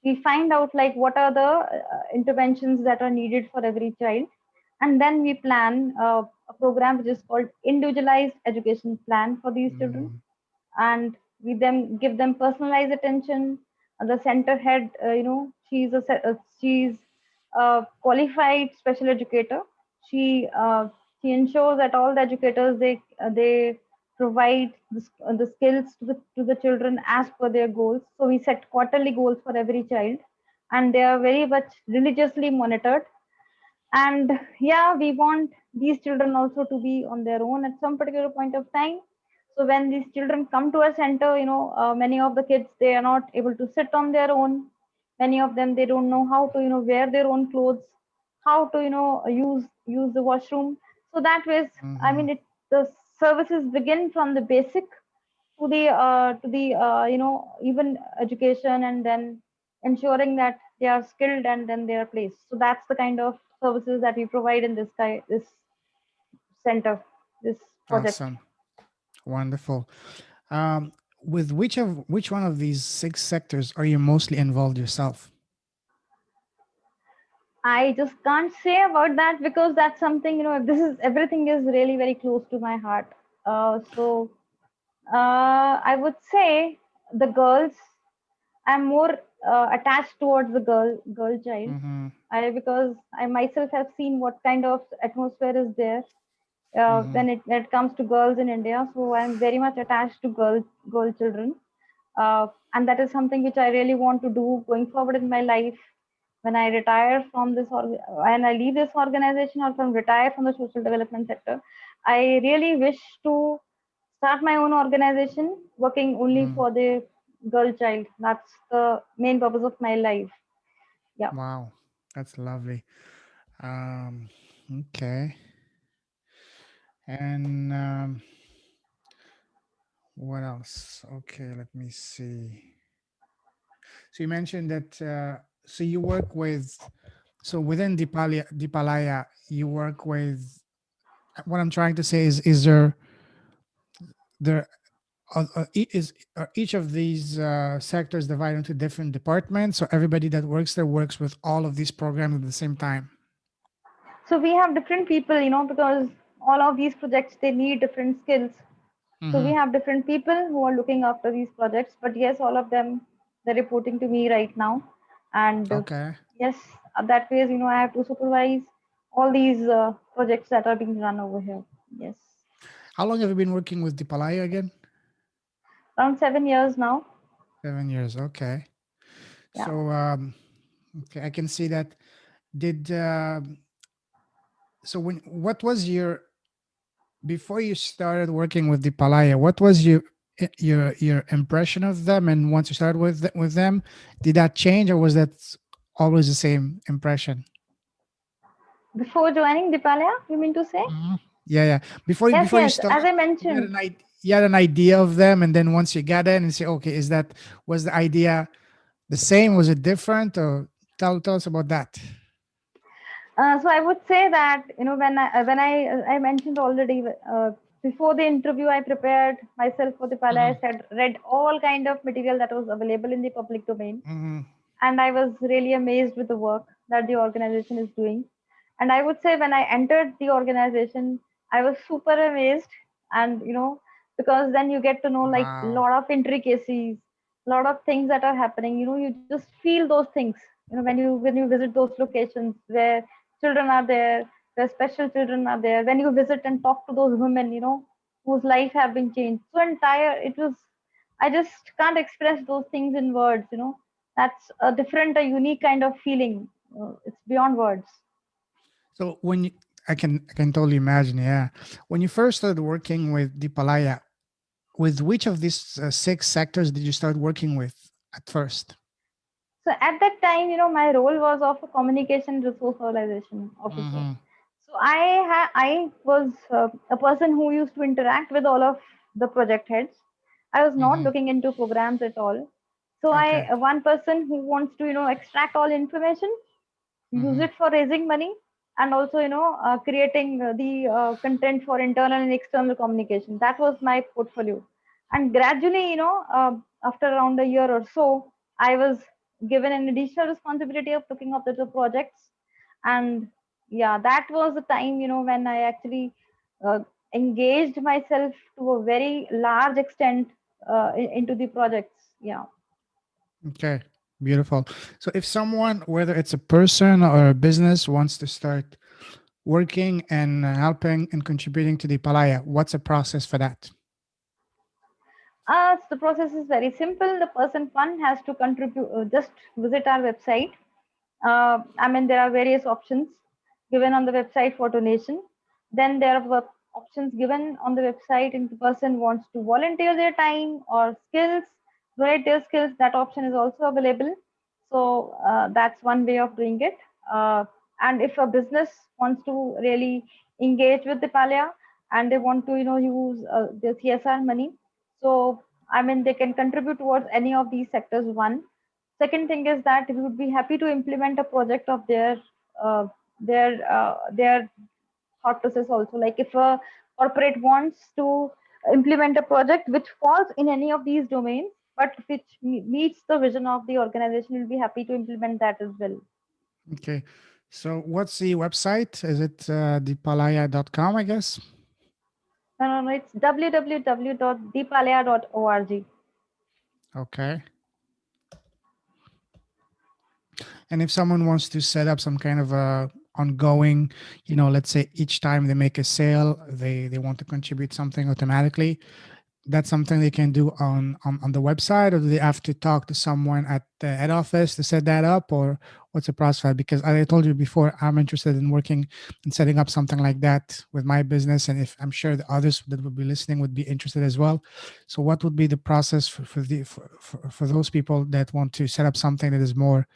We find out like what are the interventions that are needed for every child, and then we plan a program which is called individualized education plan for these children, Mm, and we then give them personalized attention. The center head, she's a qualified special educator. She uh, she ensures that all the educators, they provide the skills to the children as per their goals. So we set quarterly goals for every child, and they are very much religiously monitored. And yeah, we want these children also to be on their own at some particular point of time. So when these children come to a center, many of the kids, they are not able to sit on their own. Many of them, they don't know how to wear their own clothes, how to use the washroom. So that way, I mhm. mean, the services begin from the basic to the even education, and then ensuring that they are skilled and then they are placed. So that's the kind of services that we provide in this center, this project. Awesome. Wonderful. Um, with which one of these six sectors are you mostly involved yourself? I just can't say about that because that's something, this is everything is really very close to my heart. So I would say the girls. I'm more attached towards the girl child. Mm-hmm. Because I myself have seen what kind of atmosphere is there Mm-hmm. when it comes to girls in India. So I'm very much attached to girl children, and that is something which I really want to do going forward in my life. When I retire from when I leave this organization, or from retire from the social development sector, I really wish to start my own organization working only Mm. for the girl child. That's the main purpose of my life. Yeah. Wow, that's lovely. Um, okay. And what else? Okay, let me see. So you mentioned that. So you work with. So within Deepalaya, you work with. What I'm trying to say is there are each of these sectors divided into different departments, so everybody that works there works with all of these programs at the same time. So we have different people, because all of these projects, they need different skills. So we Mm-hmm. have different people who are looking after these projects. But yes, all of them, they're reporting to me right now. And Okay. yes, that ways, I have to supervise all these projects that are being run over here. Yes, How long have you been working with Deepalaya again? around 7 years now. 7 years. Okay. Yeah. So okay, I can see that. Did so when what was your before you started working with Deepalaya? What was your impression of them? And once you started with them, did that change, or was that always the same impression? Before joining Dipalaya, you mean to say? Mhm. Yeah, yeah. Yes, Before you yes. As start, I you had mentioned, you had an idea of them, and then once you got in and say, okay, was the idea the same? Was it different? Or tell us about that. so I would say that when I mentioned already, before the interview, I prepared myself for the Dipalaya. I Mm-hmm. said read all kind of material that was available in the public domain, Mm-hmm. and I was really amazed with the work that the organization is doing. And I would say when I entered the organization, I was super amazed, and because then you get to know like a Wow. lot of intricacies, a lot of things that are happening. You just feel those things. When you visit those locations where children are there, where special children are there. When you visit and talk to those women, whose life have been changed. So entire it was. I just can't express those things in words. That's a different, a unique kind of feeling. It's beyond words. So I can totally imagine. Yeah, when you first started working with Deepalaya, with which of these six sectors did you start working with at first? So at that time, my role was of a communication resource organization officer. Mm-hmm. So I was a person who used to interact with all of the project heads. I was not Mm-hmm. looking into programs at all. So Okay. one person who wants to extract all information, use Mm-hmm. it for raising money. and also creating the content for internal and external communication. That was my portfolio. And gradually, after around a year or so, I was given an additional responsibility of looking after the projects. And yeah, that was the time when I actually uh, engaged myself to a very large extent into the projects. Yeah. Okay, beautiful. So if someone, whether it's a person or a business, wants to start working and helping and contributing to the Palaya, what's the process for that? So the process is very simple. The person one has to contribute, just visit our website. I mean, there are various options given on the website for donation. Then there are options given on the website, and the person wants to volunteer their time or skills, donate their skills. That option is also available. So that's one way of doing it. And if a business wants to really engage with the Palaya and they want to, use the CSR money, so I mean, they can contribute towards any of these sectors. One. Second thing is that we would be happy to implement a project of uh, their thought process also. Like if a corporate wants to implement a project which falls in any of these domains, but which meets the vision of the organization, we'll be happy to implement that as well. Okay. So what's the website? Is it deepalaya.com, I guess? No, no, no. It's www.deepalaya.org. Okay. And if someone wants to set up some kind of a ongoing, let's say each time they make a sale, they want to contribute something automatically, that's something they can do on the website, or do they have to talk to someone at the head office to set that up, or what's the process? Because as I told you before, I'm interested in working and setting up something like that with my business, and if I'm sure the others that would be listening would be interested as well. So what would be the process for those people that want to set up something that is more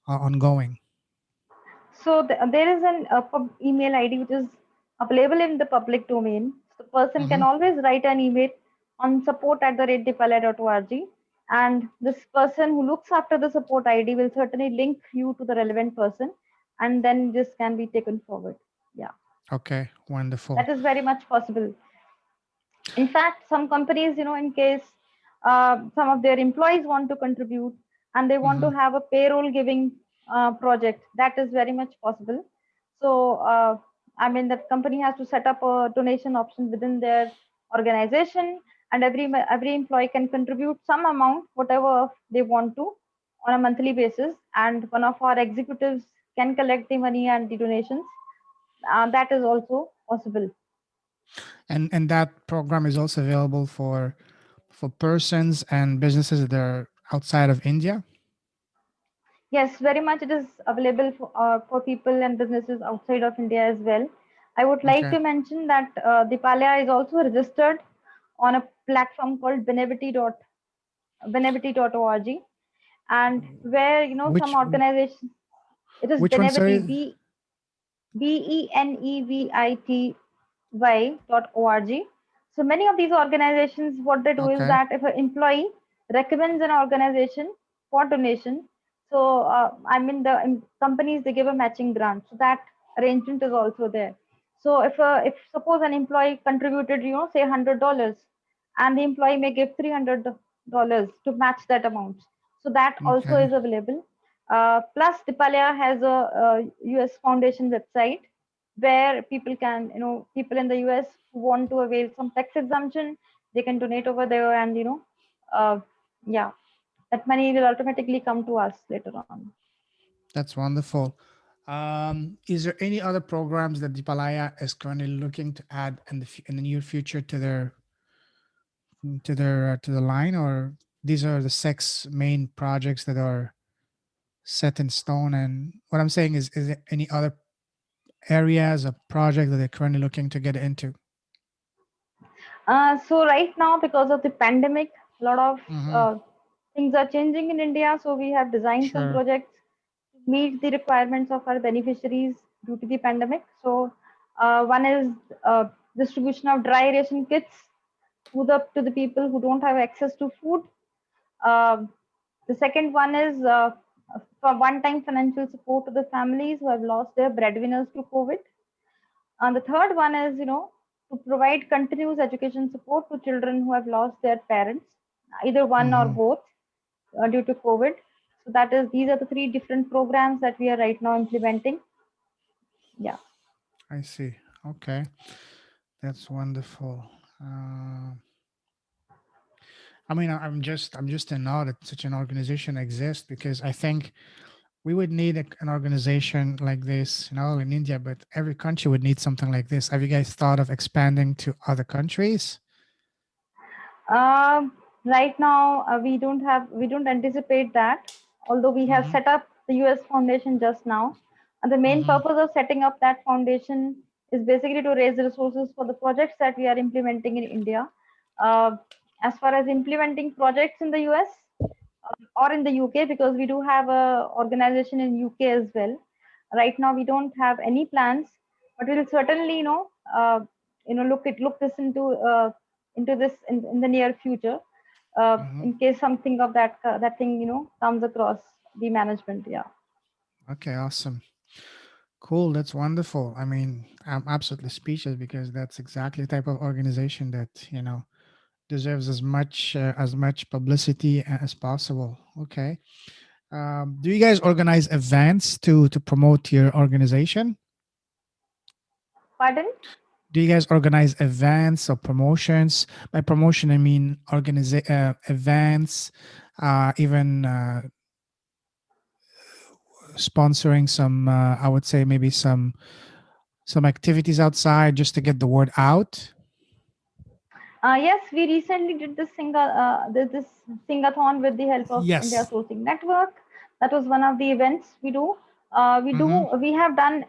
ongoing? So there is an email ID which is available in the public domain. So the person can Hmm. always write an email on support@deepalaya.org, and this person who looks after the support ID will certainly link you to the relevant person, and then this can be taken forward. Yeah, Okay, wonderful. that is very much possible. In fact, some companies, in case some of their employees want to contribute and they want to Hmm. have a payroll giving project, that is very much possible. So, I mean, that company has to set up a donation option within their organization, and every employee can contribute some amount, whatever they want to, on a monthly basis. And one of our executives can collect the money and the donations. That is also possible. And that program is also available for persons and businesses that are outside of India. Yes, very much. It is available for people and businesses outside of India as well. I would like Okay. to mention that Deepalaya is also registered on a platform called benevity.org, and where some Which organizations. It is which one? Benevity, Sorry. benevity.org. So many of these organizations, what they do is Okay. that if an employee recommends an organization for donation, so I mean the companies, they give a matching grant. So that arrangement is also there. So if suppose an employee contributed, say $100, and the employee may give $300 to match that amount. So that also Okay. is available. Plus, Deepalaya has a US Foundation website where people in the US who want to avail some tax exemption, they can donate over there, and uh, yeah, that money will automatically come to us later on. That's wonderful. Is there any other programs that Deepalaya is currently looking to add in the near future to the line, or these are the six main projects that are set in stone? And what I'm saying is there any other areas of project that they're currently looking to get into? So right now, because of the pandemic, a lot of Mm-hmm. uh, things are changing in India. So we have designed some Sure. projects to meet the requirements of our beneficiaries due to the pandemic. So one is distribution of dry ration kits to the people who don't have access to food. Uh, the second one is for one-time financial support to the families who have lost their breadwinners to COVID. And the third one is, to provide continuous education support to children who have lost their parents, either one or Hmm. both, due to COVID. So that is, these are the three different programs that we are right now implementing. Yeah. I see. Okay, that's wonderful. Uh, I mean, I'm just in awe that such an organization exists, because I think we would need an organization like this, not only in India, but every country would need something like this. Have you guys thought of expanding to other countries? Right now, we don't anticipate that, although we have Mm-hmm. set up the US Foundation just now. And the main Mm-hmm. purpose of setting up that foundation is basically to raise resources for the projects that we are implementing in India. Uh, as far as implementing projects in the US, or in the UK, because we do have a organization in UK as well. Right now, we don't have any plans, but we'll certainly, look this into this in the near future, Mm-hmm. in case something of that thing comes across the management. Yeah. Okay, awesome. Cool, that's wonderful. I mean, I'm absolutely speechless, because that's exactly the type of organization that, deserves as much publicity as possible. Okay. Do you guys organize events to promote your organization? Pardon? Do you guys organize events or promotions? By promotion, I mean events, even sponsoring some. I would say maybe some activities outside, just to get the word out. Yes, we recently did this singathon with the help of India Yes. Sourcing Network. That was one of the events we do. Mm-hmm. We have done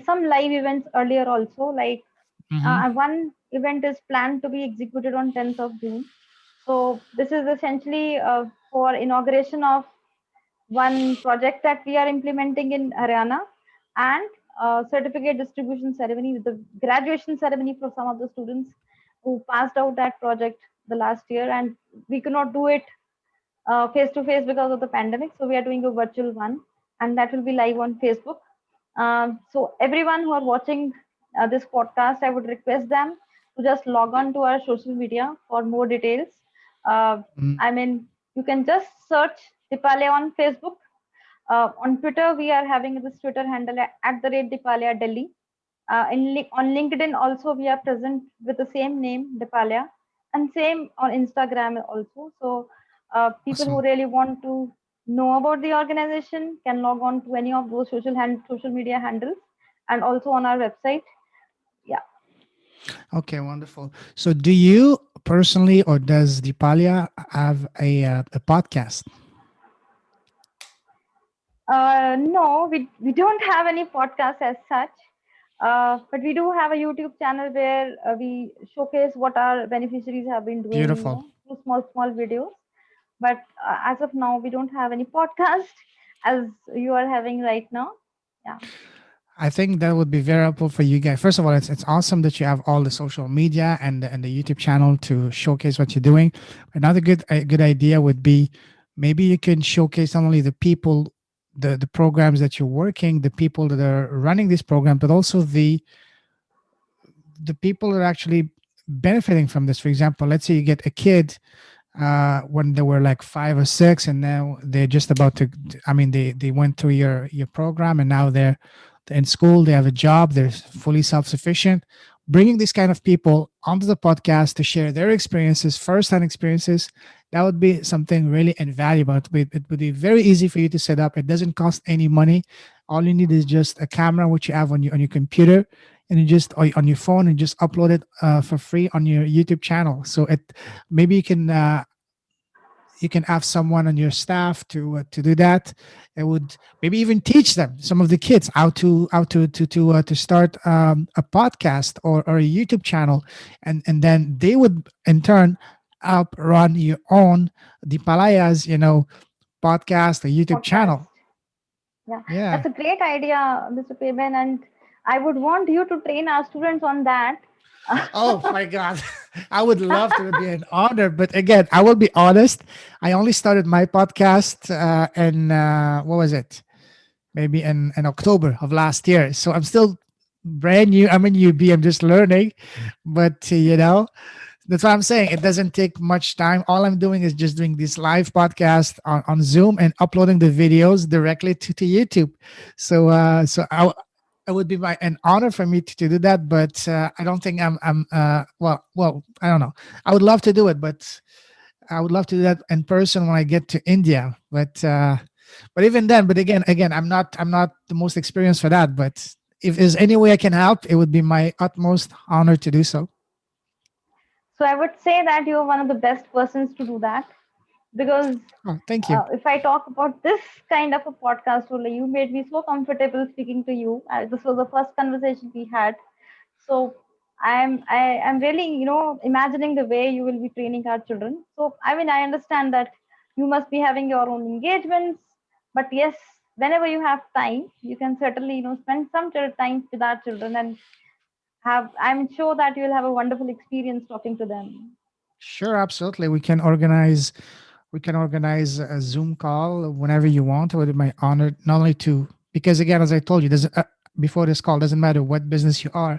some live events earlier also. Like Mm-hmm. one event is planned to be executed on 10th of June. So this is essentially for inauguration of one project that we are implementing in Haryana, and certificate distribution ceremony with the graduation ceremony for some of the students who passed out that project the last year, and we could not do it face to face because of the pandemic. So we are doing a virtual one, and that will be live on Facebook. So everyone who are watching this podcast, I would request them to just log on to our social media for more details. Uh, Mm. I mean, you can just search Deepalaya on Facebook. On Twitter, we are having this Twitter handle at the rate Deepalaya Delhi. On LinkedIn also, we are present with the same name, Deepalaya, and same on Instagram also. So people who Awesome. really want to know about the organization can log on to any of those social media handles, and also on our website. Yeah. Okay, wonderful. So, do you personally, or does Deepalia have a podcast? No, we don't have any podcast as such, but we do have a YouTube channel where we showcase what our beneficiaries have been doing, Beautiful. through small videos. But as of now, we don't have any podcast as you are having right now. Yeah. I think that would be very helpful for you guys. First of all, it's awesome that you have all the social media and the YouTube channel to showcase what you're doing. Another good idea would be, maybe you can showcase not only the people, the programs that you're working, the people that are running this program, but also the people that are actually benefiting from this. For example, let's say you get a kid when they were like 5 or 6, and now they're just about to. I mean, they went through your program, and now they're in school. They have a job. They're fully self sufficient. Bringing these kind of people onto the podcast to share their experiences, first hand experiences, that would be something really invaluable. It would be very easy for you to set up. It doesn't cost any money. All you need is just a camera, which you have on your computer, and you just, or on your phone, and just upload it for free on your YouTube channel. So maybe you can have someone on your staff to do that. It would maybe even teach them, some of the kids, how to start a podcast, or a YouTube channel, and then they would in turn help run your own Deepalaya's podcast or YouTube Podcast. channel. Yeah. Yeah. That's a great idea, Mr. Payman. And I would want you to train our students on that. Oh my God. I would love to be an honor. But again, I will be honest. I only started my podcast in, what was it? Maybe in October of last year. So I'm still brand new. I'm a newbie. I'm just learning. But, that's what I'm saying. It doesn't take much time. All I'm doing is just doing this live podcast on Zoom and uploading the videos directly to YouTube. So it would be an honor for me to do that, but I don't think I'm well, I don't know. I would love to do it, but I would love to do that in person when I get to India. But even then, but again, I'm not the most experienced for that. But if there's any way I can help, it would be my utmost honor to do so. So I would say that you're one of the best persons to do that, because Oh, thank you. if I talk about this kind of a podcast, Ola, you made me so comfortable speaking to you. This was the first conversation we had. So I'm really, imagining the way you will be training our children. So I mean, I understand that you must be having your own engagements, but yes, whenever you have time, you can certainly, spend some time with our children and have. I'm sure that you will have a wonderful experience talking to them. Sure, absolutely. We can organize a Zoom call whenever you want. It would be my honor not only to, because again, as I told you, doesn't before this call, doesn't matter what business you are.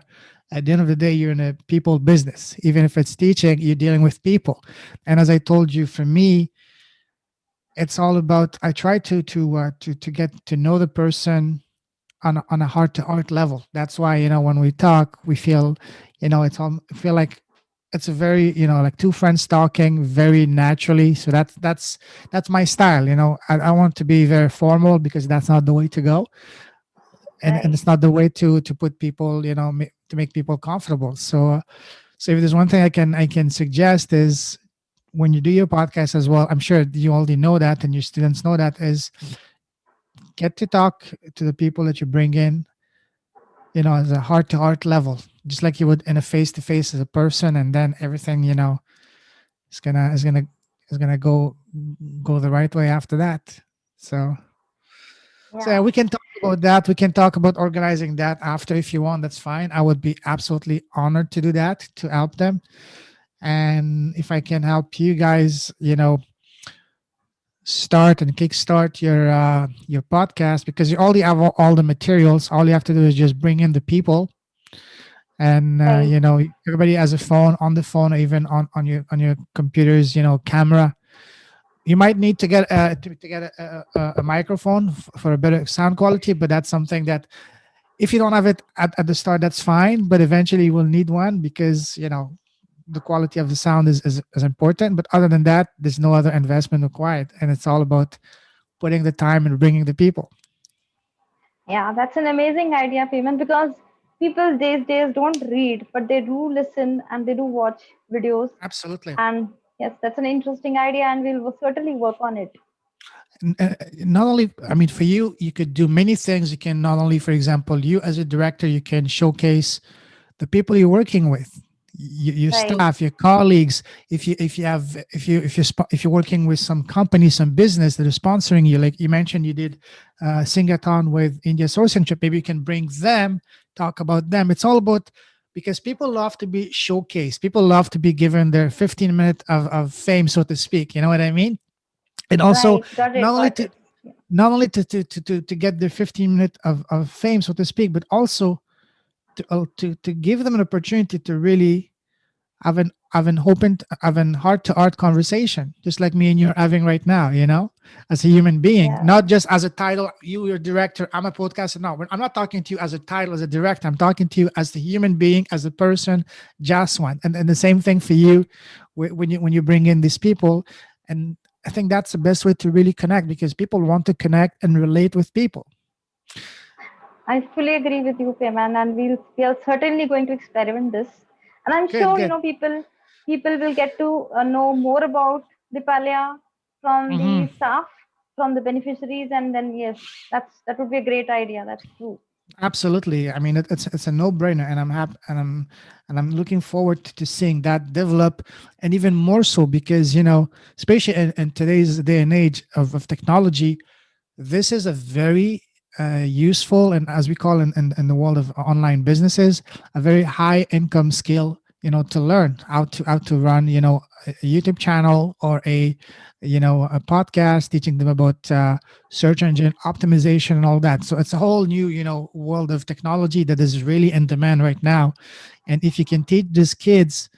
At the end of the day, you're in a people business. Even if it's teaching, you're dealing with people. And as I told you, for me, it's all about. I try to get to know the person on a heart to heart level. That's why when we talk, we feel, it's all feel like it's a very like two friends talking very naturally. So that's my style. I want to be very formal because that's not the way to go, and Right. it's not the way to put people to make people comfortable. So if there's one thing I can suggest is when you do your podcast as well, I'm sure you already know that and your students know that, is get to talk to the people that you bring in as a heart to heart level, just like you would in a face to face as a person, and then everything is gonna go the right way after that. So so yeah, Yeah. we can talk about that. We can talk about organizing that after if you want. That's fine. I would be absolutely honored to do that to help them, and if I can help you guys, start and kickstart your podcast, because you already have all the materials. All you have to do is just bring in the people, and Right. everybody has a phone, on the phone, or even on your computers, camera. You might need to get to get a microphone for a better sound quality, but that's something that if you don't have it at the start, that's fine, but eventually you will need one, because the quality of the sound is important. But other than that, there's no other investment required, and it's all about putting the time and bringing the people. Yeah, that's an amazing idea, Payman, because people these days don't read, but they do listen and they do watch videos. Absolutely. And yes, that's an interesting idea, and we'll certainly work on it. Not only, I mean, for you, you could do many things. You can not only, for example, you as a director, you can showcase the people you're working with, your Right. staff, your colleagues. If you're working with some company, some business that is sponsoring you, like you mentioned, you did Singathon with India Sourcing Trip. Maybe you can bring them, talk about them. It's all about, because people love to be showcased. People love to be given their 15 minute of fame, so to speak. You know what I mean? And also, Right. Got not it. only Got to it. Yeah. not only to get their 15 minute of fame, so to speak, but also to give them an opportunity to really have an heart to heart conversation, just like me and you're having right now, as a human being, Yeah. not just as a title. You're a director, I'm a podcaster. No, I'm not talking to you as a title, as a director. I'm talking to you as the human being, as a person, Jaswant. And the same thing for you, when you bring in these people. And I think that's the best way to really connect, because people want to connect and relate with people. I fully agree with you, Payman, and we are certainly going to experiment this. And I'm Good, sure good. people will get to know more about Dipalaya from Hmm. the staff, from the beneficiaries, and then yes, that would be a great idea. That's true. Absolutely. I mean, it's a no brainer, and I'm looking forward to seeing that develop, and even more so because especially in today's day and age of technology, this is a very useful, and as we call in the world of online businesses, a very high income skill, to learn how to run, a YouTube channel or a podcast teaching them about search engine optimization and all that. So it's a whole new, world of technology that is really in demand right now. And if you can teach these kids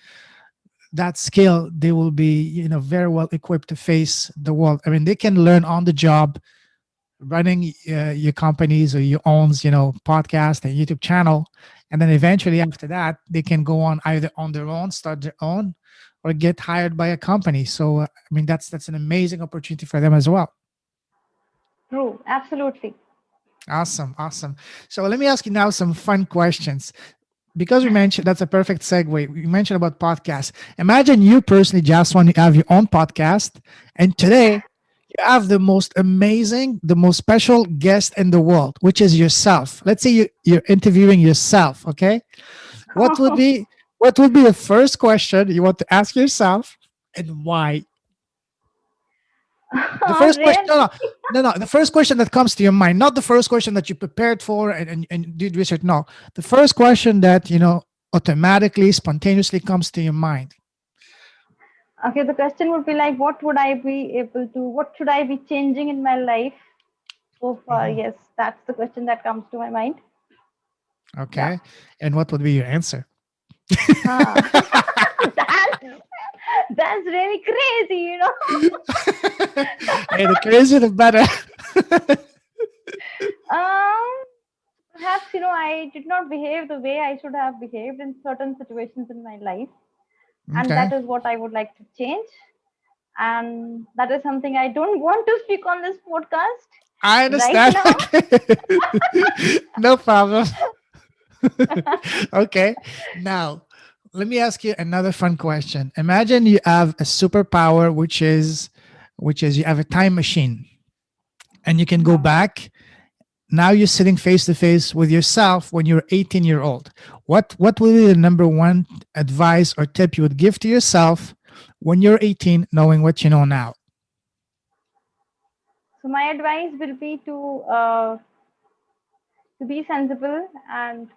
that skill, they will be, very well equipped to face the world. I mean, they can learn on the job running your companies or your owns, podcast and YouTube channel. And then eventually after that, they can go on either on their own, start their own, or get hired by a company. So, I mean, that's an amazing opportunity for them as well. True, absolutely. Awesome. Awesome. So let me ask you now some fun questions. Because we mentioned, that's a perfect segue. We mentioned about podcasts. Imagine you personally just want to have your own podcast, and today you have the most amazing, the most special guest in the world, which is yourself. Let's say you're interviewing yourself. Okay, what would be what would be the first question you want to ask yourself, and why? The first question, Really? no. The first question that comes to your mind, not the first question that you prepared for and did research. No, the first question that automatically, spontaneously comes to your mind. Okay, the question would be like, what would I be able to, what should I be changing in my life so far? Mhm. Yes, that's the question that comes to my mind. Yeah. Okay, and what would be your answer? Huh. that's that's really crazy, you know. Hey, the crazier the better. Um, Perhaps I did not behave the way I should have behaved in certain situations in my life, and Okay, that is what I would like to change. And that is something I don't want to speak on this podcast I right understand. now. No problem. Okay, now let me ask you another fun question. Imagine you have a superpower, which is you have a time machine, and you can go Uh-huh. back. Now you're sitting face to face with yourself when you're 18-year old. What would be the number one advice or tip you would give to yourself when you're 18, knowing what you know now? So my advice will be to be sensible and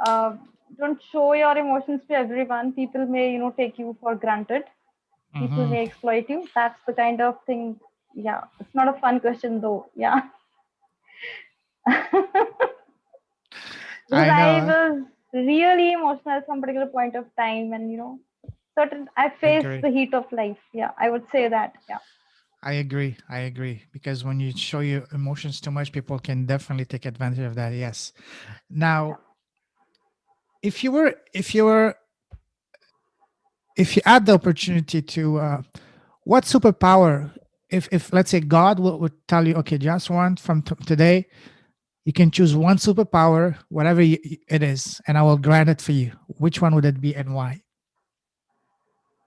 uh, don't show your emotions to everyone. People may take you for granted. People Hmm. may exploit you. That's the kind of thing. Yeah, it's not a fun question though. Yeah, because I I know. was really emotional at some particular point of time, and certain I I faced agree. the heat of life. Yeah, I would say that. Yeah, I agree. I agree. Because when you show your emotions too much, people can definitely take advantage of that. Yes. yeah. Now, if you had the opportunity to, what superpower, if let's say God would tell you, okay, just one from today, you can choose one superpower, whatever it is, and I will grant it for you. Which one would it be and why?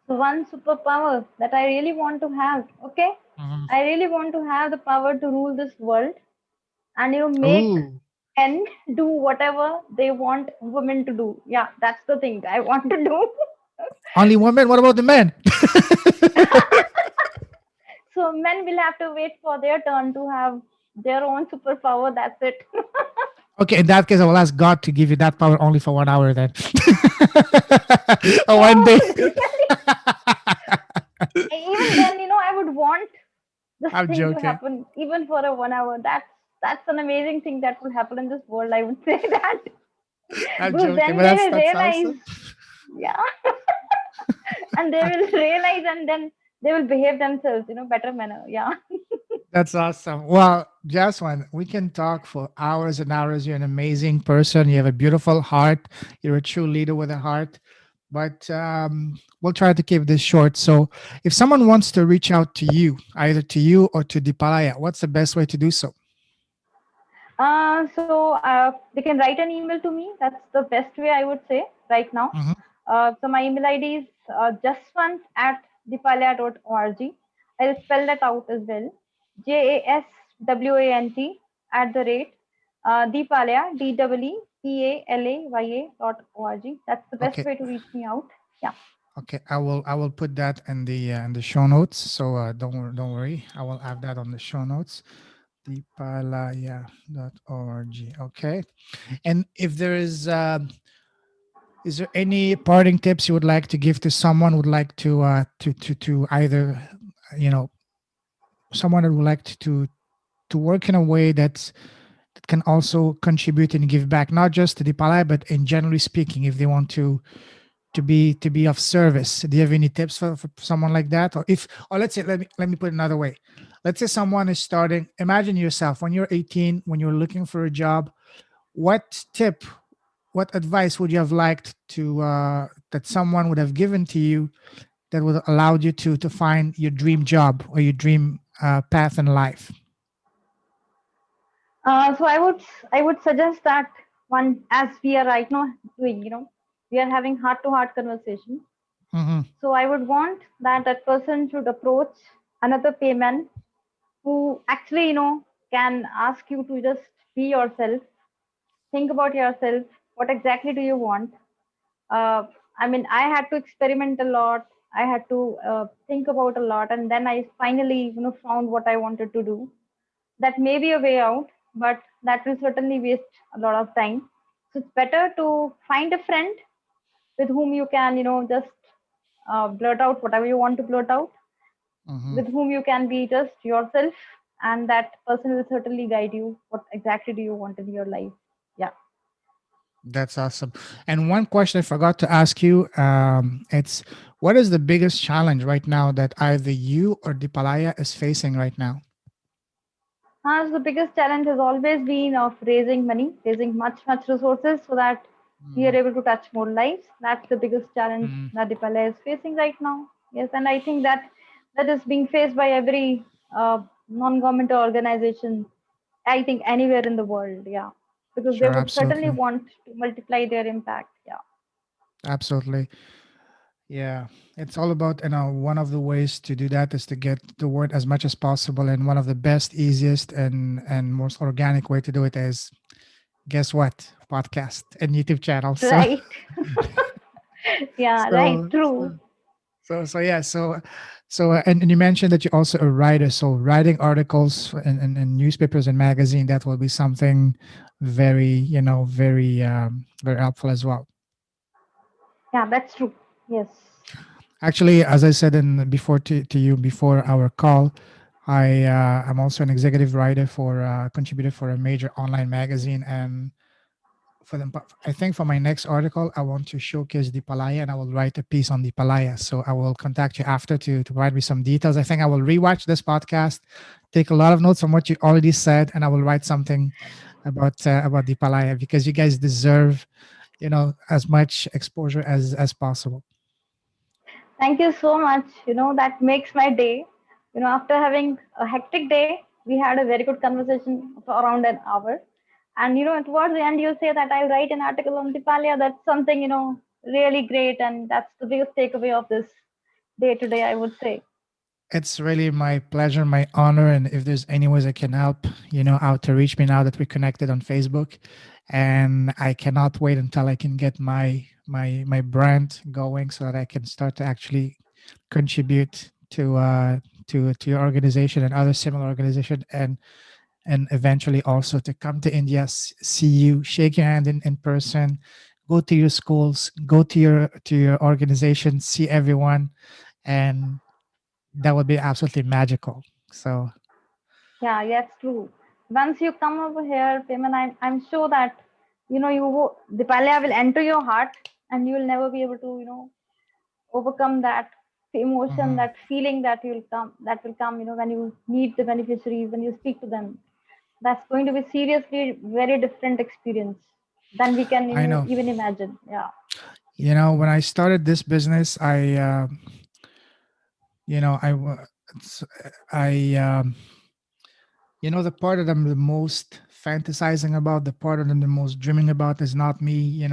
So one superpower that I really want to have. Okay, Mhm. I really want to have the power to rule this world and make Ooh, men do whatever they want women to do. Yeah, that's the thing I want to do. only women. What about the men? So men will have to wait for their turn to have their own superpower. That's it. Okay, in that case, I will ask God to give you that power only for 1 hour then. Or one No, day. really. Even then, I would want this I'm thing to joking. happen even for a 1 hour. That's an amazing thing that will happen in this world. I would say that I'm because joking, then but they that's will that's realize, awesome. yeah, and they will realize, and then they will behave themselves, better manner. Yeah. That's awesome. Well, Jaswant, we can talk for hours and hours. You're an amazing person. You have a beautiful heart. You're a true leader with a heart. But we'll try to keep this short. So, if someone wants to reach out to you, either to you or to Deepalaya, what's the best way to do so? So they can write an email to me. That's the best way I would say right now. Mhm. So my email ID is jaswant at deepalaya.org. I'll spell that out as well. JASWANT at the rate Deepalaya DEEPALAYA.org. That's the best Okay. way to reach me out. Yeah. Okay. I will put that in the show notes. So don't worry. I will have that on the show notes. Deepalaya.org. Okay. And if there is there any parting tips you would like to give to someone who would like to either, you know, someone that would like to work in a way that can also contribute and give back, not just to Deepalaya, but in generally speaking, if they want to be of service. Do you have any tips for someone like that? Or if, or let's say, let me put it another way. Let's say someone is starting. Imagine yourself when you're 18, when you're looking for a job. What tip, what advice would you have liked to that someone would have given to you that would allowed you to find your dream job or your dream path in life? So I would suggest that one, as we are right now doing, we are having heart to heart conversation. Hmm. So I would want that that person should approach another payment who actually, can ask you to just be yourself, think about yourself. What exactly do you want? I mean, I had to experiment a lot. I had to think about a lot, and then I finally, found what I wanted to do. That may be a way out, but that will certainly waste a lot of time. So it's better to find a friend with whom you can, just blurt out whatever you want to blurt out, Hmm. with whom you can be just yourself, and that person will certainly guide you. What exactly do you want in your life? Yeah. That's awesome. And one question I forgot to ask you, it's what is the biggest challenge right now that either you or Dipalaya is facing right now? So the biggest challenge has always been of raising money, raising much resources so that we are Hmm. able to touch more lives. That's the biggest challenge Hmm. that Deepalaya is facing right now. Yes, and I think that that is being faced by every non-government organization. I think anywhere in the world, yeah, because they Sure, would certainly absolutely. want to multiply their impact. Yeah, Absolutely. Yeah. It's all about, one of the ways to do that is to get the word as much as possible. And one of the best, easiest, and most organic way to do it is, guess what? Podcast and YouTube channel. So, right. Yeah, right. so, True. so so yeah, and you mentioned that you're also a writer. So writing articles in newspapers and magazine, that will be something very, very very helpful as well. Yeah, that's true. Yes. Actually, as I said in before to you before our call, I'm also an executive writer for contributor for a major online magazine. And for them, I think for my next article, I want to showcase Deepalaya and I will write a piece on Deepalaya. So I will contact you after to provide me some details. I think I will rewatch this podcast, take a lot of notes from what you already said, and I will write something about Deepalaya because you guys deserve, as much exposure as possible. Thank you so much. That makes my day. After having a hectic day, we had a very good conversation for around an hour. And, towards the end, you say that I'll write an article on Deepalaya. That's something, really great. And that's the biggest takeaway of this day today, I would say. It's really my pleasure, my honor, and if there's any ways I can help, out to reach me now that we're connected on Facebook, and I cannot wait until I can get my brand going so that I can start to actually contribute to your organization and other similar organization, and eventually also to come to India, see you, shake your hand in person, go to your schools, go to your organization, see everyone, and that would be absolutely magical. So Yeah, that's true. Once you come over here, Payman, I'm sure that, Deepalaya will enter your heart and you will never be able to, overcome that emotion, mhm. that feeling that will come, when you meet the beneficiaries, when you speak to them. That's going to be seriously very different experience than we can, I know. even imagine. Yeah. When I started this business, you know, I, wa- it's- I, the part that I'm the most fantasizing about, the part that I'm the most dreaming about is not me,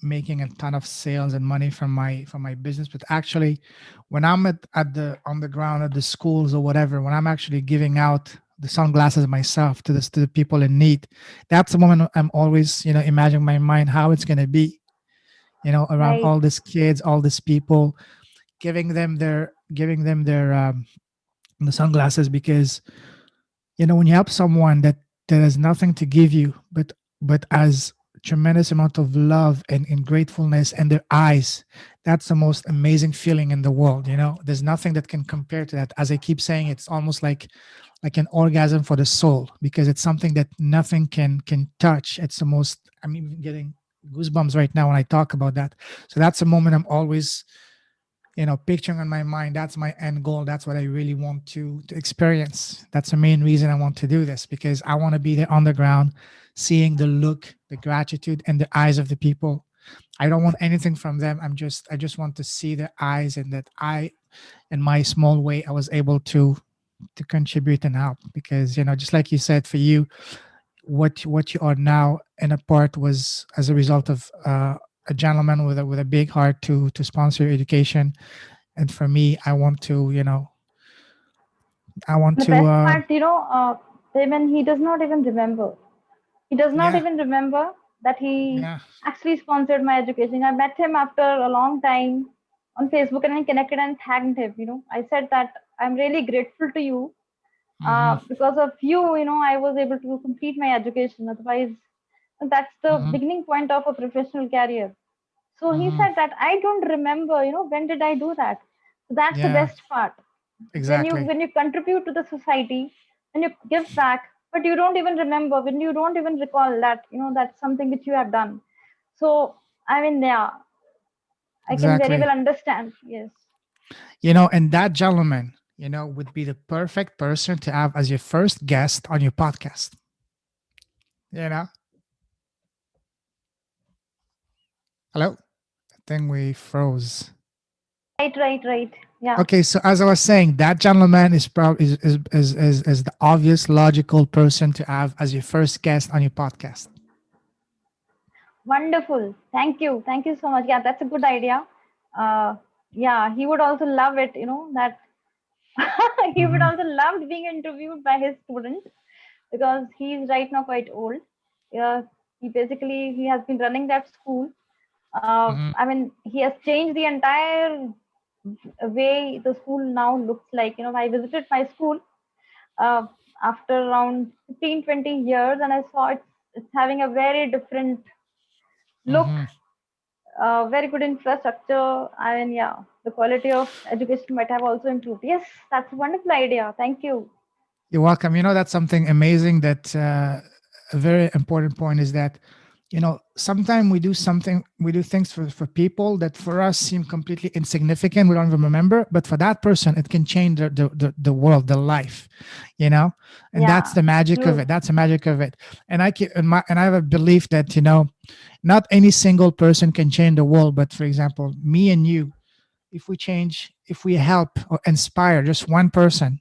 making a ton of sales and money from my business, but actually, when I'm at the on the ground at the schools or whatever, when I'm actually giving out the sunglasses myself to the people in need, that's the moment I'm always, imagining in my mind how it's gonna be, around Right. all these kids, all these people, giving them their the sunglasses because When you help someone that has nothing to give you, but as tremendous amount of love and gratefulness and their eyes, that's the most amazing feeling in the world. There's nothing that can compare to that. As I keep saying, it's almost like an orgasm for the soul, because it's something that nothing can touch. It's the most, I'm even getting goosebumps right now when I talk about that. So that's a moment I'm always picturing on my mind. That's my end goal. That's what I really want to experience. That's the main reason I want to do this, because I want to be there on the ground, seeing the look, the gratitude, and the eyes of the people. I don't want anything from them. I just want to see their eyes, and that I, in my small way, I was able to contribute and help. Because just like you said, for you, what you are now in a part was as a result of a gentleman with a big heart to sponsor your education. And for me, I want The to best part, Raymond, he does not even remember. He does not yeah, even remember that he yeah. actually sponsored my education. I met him after a long time on Facebook, and I connected and thanked him. I said that I'm really grateful to you. Mm-hmm, Because of you, I was able to complete my education. Otherwise, that's the mm-hmm, beginning point of a professional career. So he mm-hmm. said that I don't remember, when did I do that? So that's the Yeah, best part. When you exactly. when you contribute to the society, when you give back, but you don't even remember, when you don't even recall that, that's something which you have done. So I mean, yeah, I can very well Exactly. understand. Yes. And that gentleman, would be the perfect person to have as your first guest on your podcast. You know? Hello? I think we froze. Right, right, right. Yeah. Okay, so as I was saying, that gentleman is probably is the obvious logical person to have as your first guest on your podcast. Wonderful. Thank you. Thank you so much. Yeah, that's a good idea. Uh, yeah, he would also love it, that he would Hmm. also love being interviewed by his students because he's right now quite old. Yeah, he has been running that school. Hmm. I mean, he has changed the entire way the school now looks like. I visited my school uh, after around 15, 20 years, and I saw it's having a very different look, Hmm. very good infrastructure, and yeah, the quality of education might have also improved. Yes, that's a wonderful idea. Thank you. You're welcome. That's something amazing. That a very important point is that sometimes we do things for people that for us seem completely insignificant. We don't even remember, but for that person, it can change the world, the life. And that's Yeah, the magic of true. it. That's the magic of it. And I have a belief that not any single person can change the world, but for example, me and you, if we help or inspire just one person,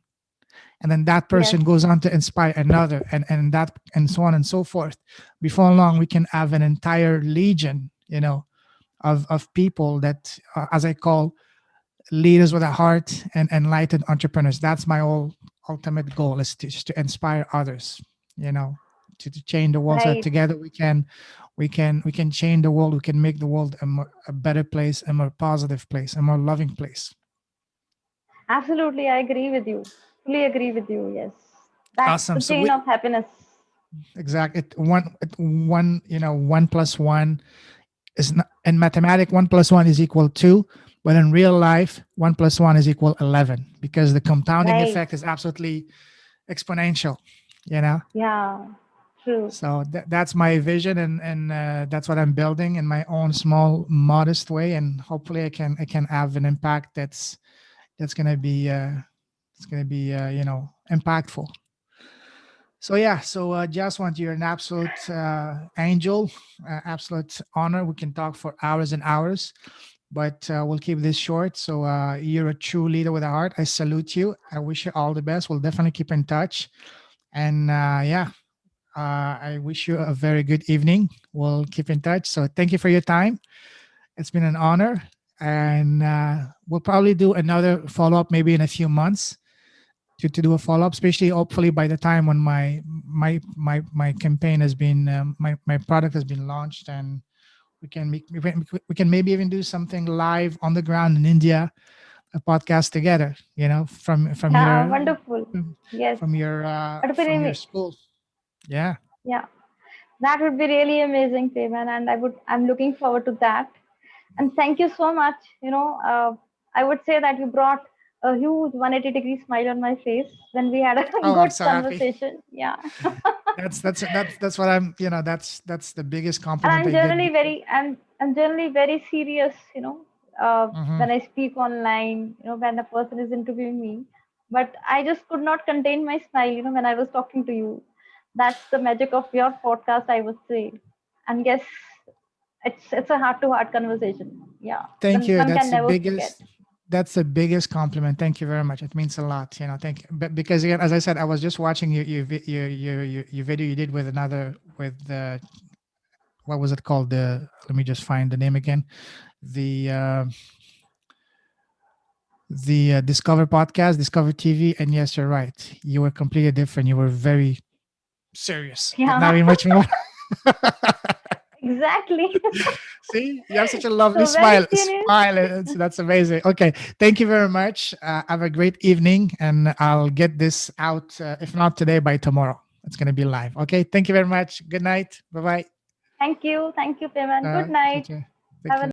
and then that Yes, person goes on to inspire another, and so on and so forth, before long we can have an entire legion, of people that, as I call, leaders with a heart and enlightened entrepreneurs. That's my whole ultimate goal, is to just to inspire others, you know to change the world, so that right. together we can change the world. We can make the world a better place, a more positive place, a more loving place. Absolutely, I agree with you. Fully agree with you. Yes, that's Awesome. the So chain we of happiness. exact it one, 1 plus 1 is not, in mathematics 1 plus 1 is equal 2, but in real life 1 plus 1 is equal 11, because the compounding Right. effect is absolutely exponential. you know Yeah, true. so that's my vision, and that's what I'm building in my own small modest way, and hopefully I can have an impact that's going to be impactful. So yeah, so Jaswant, you're an absolute angel, absolute honor. We can talk for hours and hours, but we'll keep this short. So you're a true leader with a heart. I salute you. I wish you all the best. We'll definitely keep in touch. And yeah, I wish you a very good evening. We'll keep in touch. So thank you for your time. It's been an honor. And we'll probably do another follow up maybe in a few months to do a follow up, especially hopefully by the time when my campaign has been my product has been launched, and we can maybe even do something live on the ground in India, a podcast together. From Yeah, your wonderful. from Yes. That would be from your really, school. Yeah. yeah, that would be really amazing, Payman, and I'm looking forward to that. And thank you so much. I would say that you brought a huge 180-degree smile on my face when we had a Oh, I'm good so happy. conversation. Yeah. That's what I'm. That's the biggest And compliment I did. I'm generally very serious, Hmm. when I speak online, when a person is interviewing me. But I just could not contain my smile, when I was talking to you. That's the magic of your podcast, I would say. And yes, it's a heart to heart conversation. Yeah. Thank you. One can never forget. That's the biggest compliment. Thank you very much. It means a lot. Thank you. But because again, as I said, I was just watching your video you did with the what was it called? Let me just find the name again. The Discover podcast, Discover TV, and yes, you're right. You were completely different. You were very serious, but not Yeah, in much more. exactly. See, you have such a lovely So very smile. serious. That's amazing. Okay, thank you very much. Have a great evening, and I'll get this out. If not today, by tomorrow. It's gonna be live. Okay. Thank you very much. Good night. Bye bye. Thank you. Thank you, Payman. Good Take night. care. Take Have a care.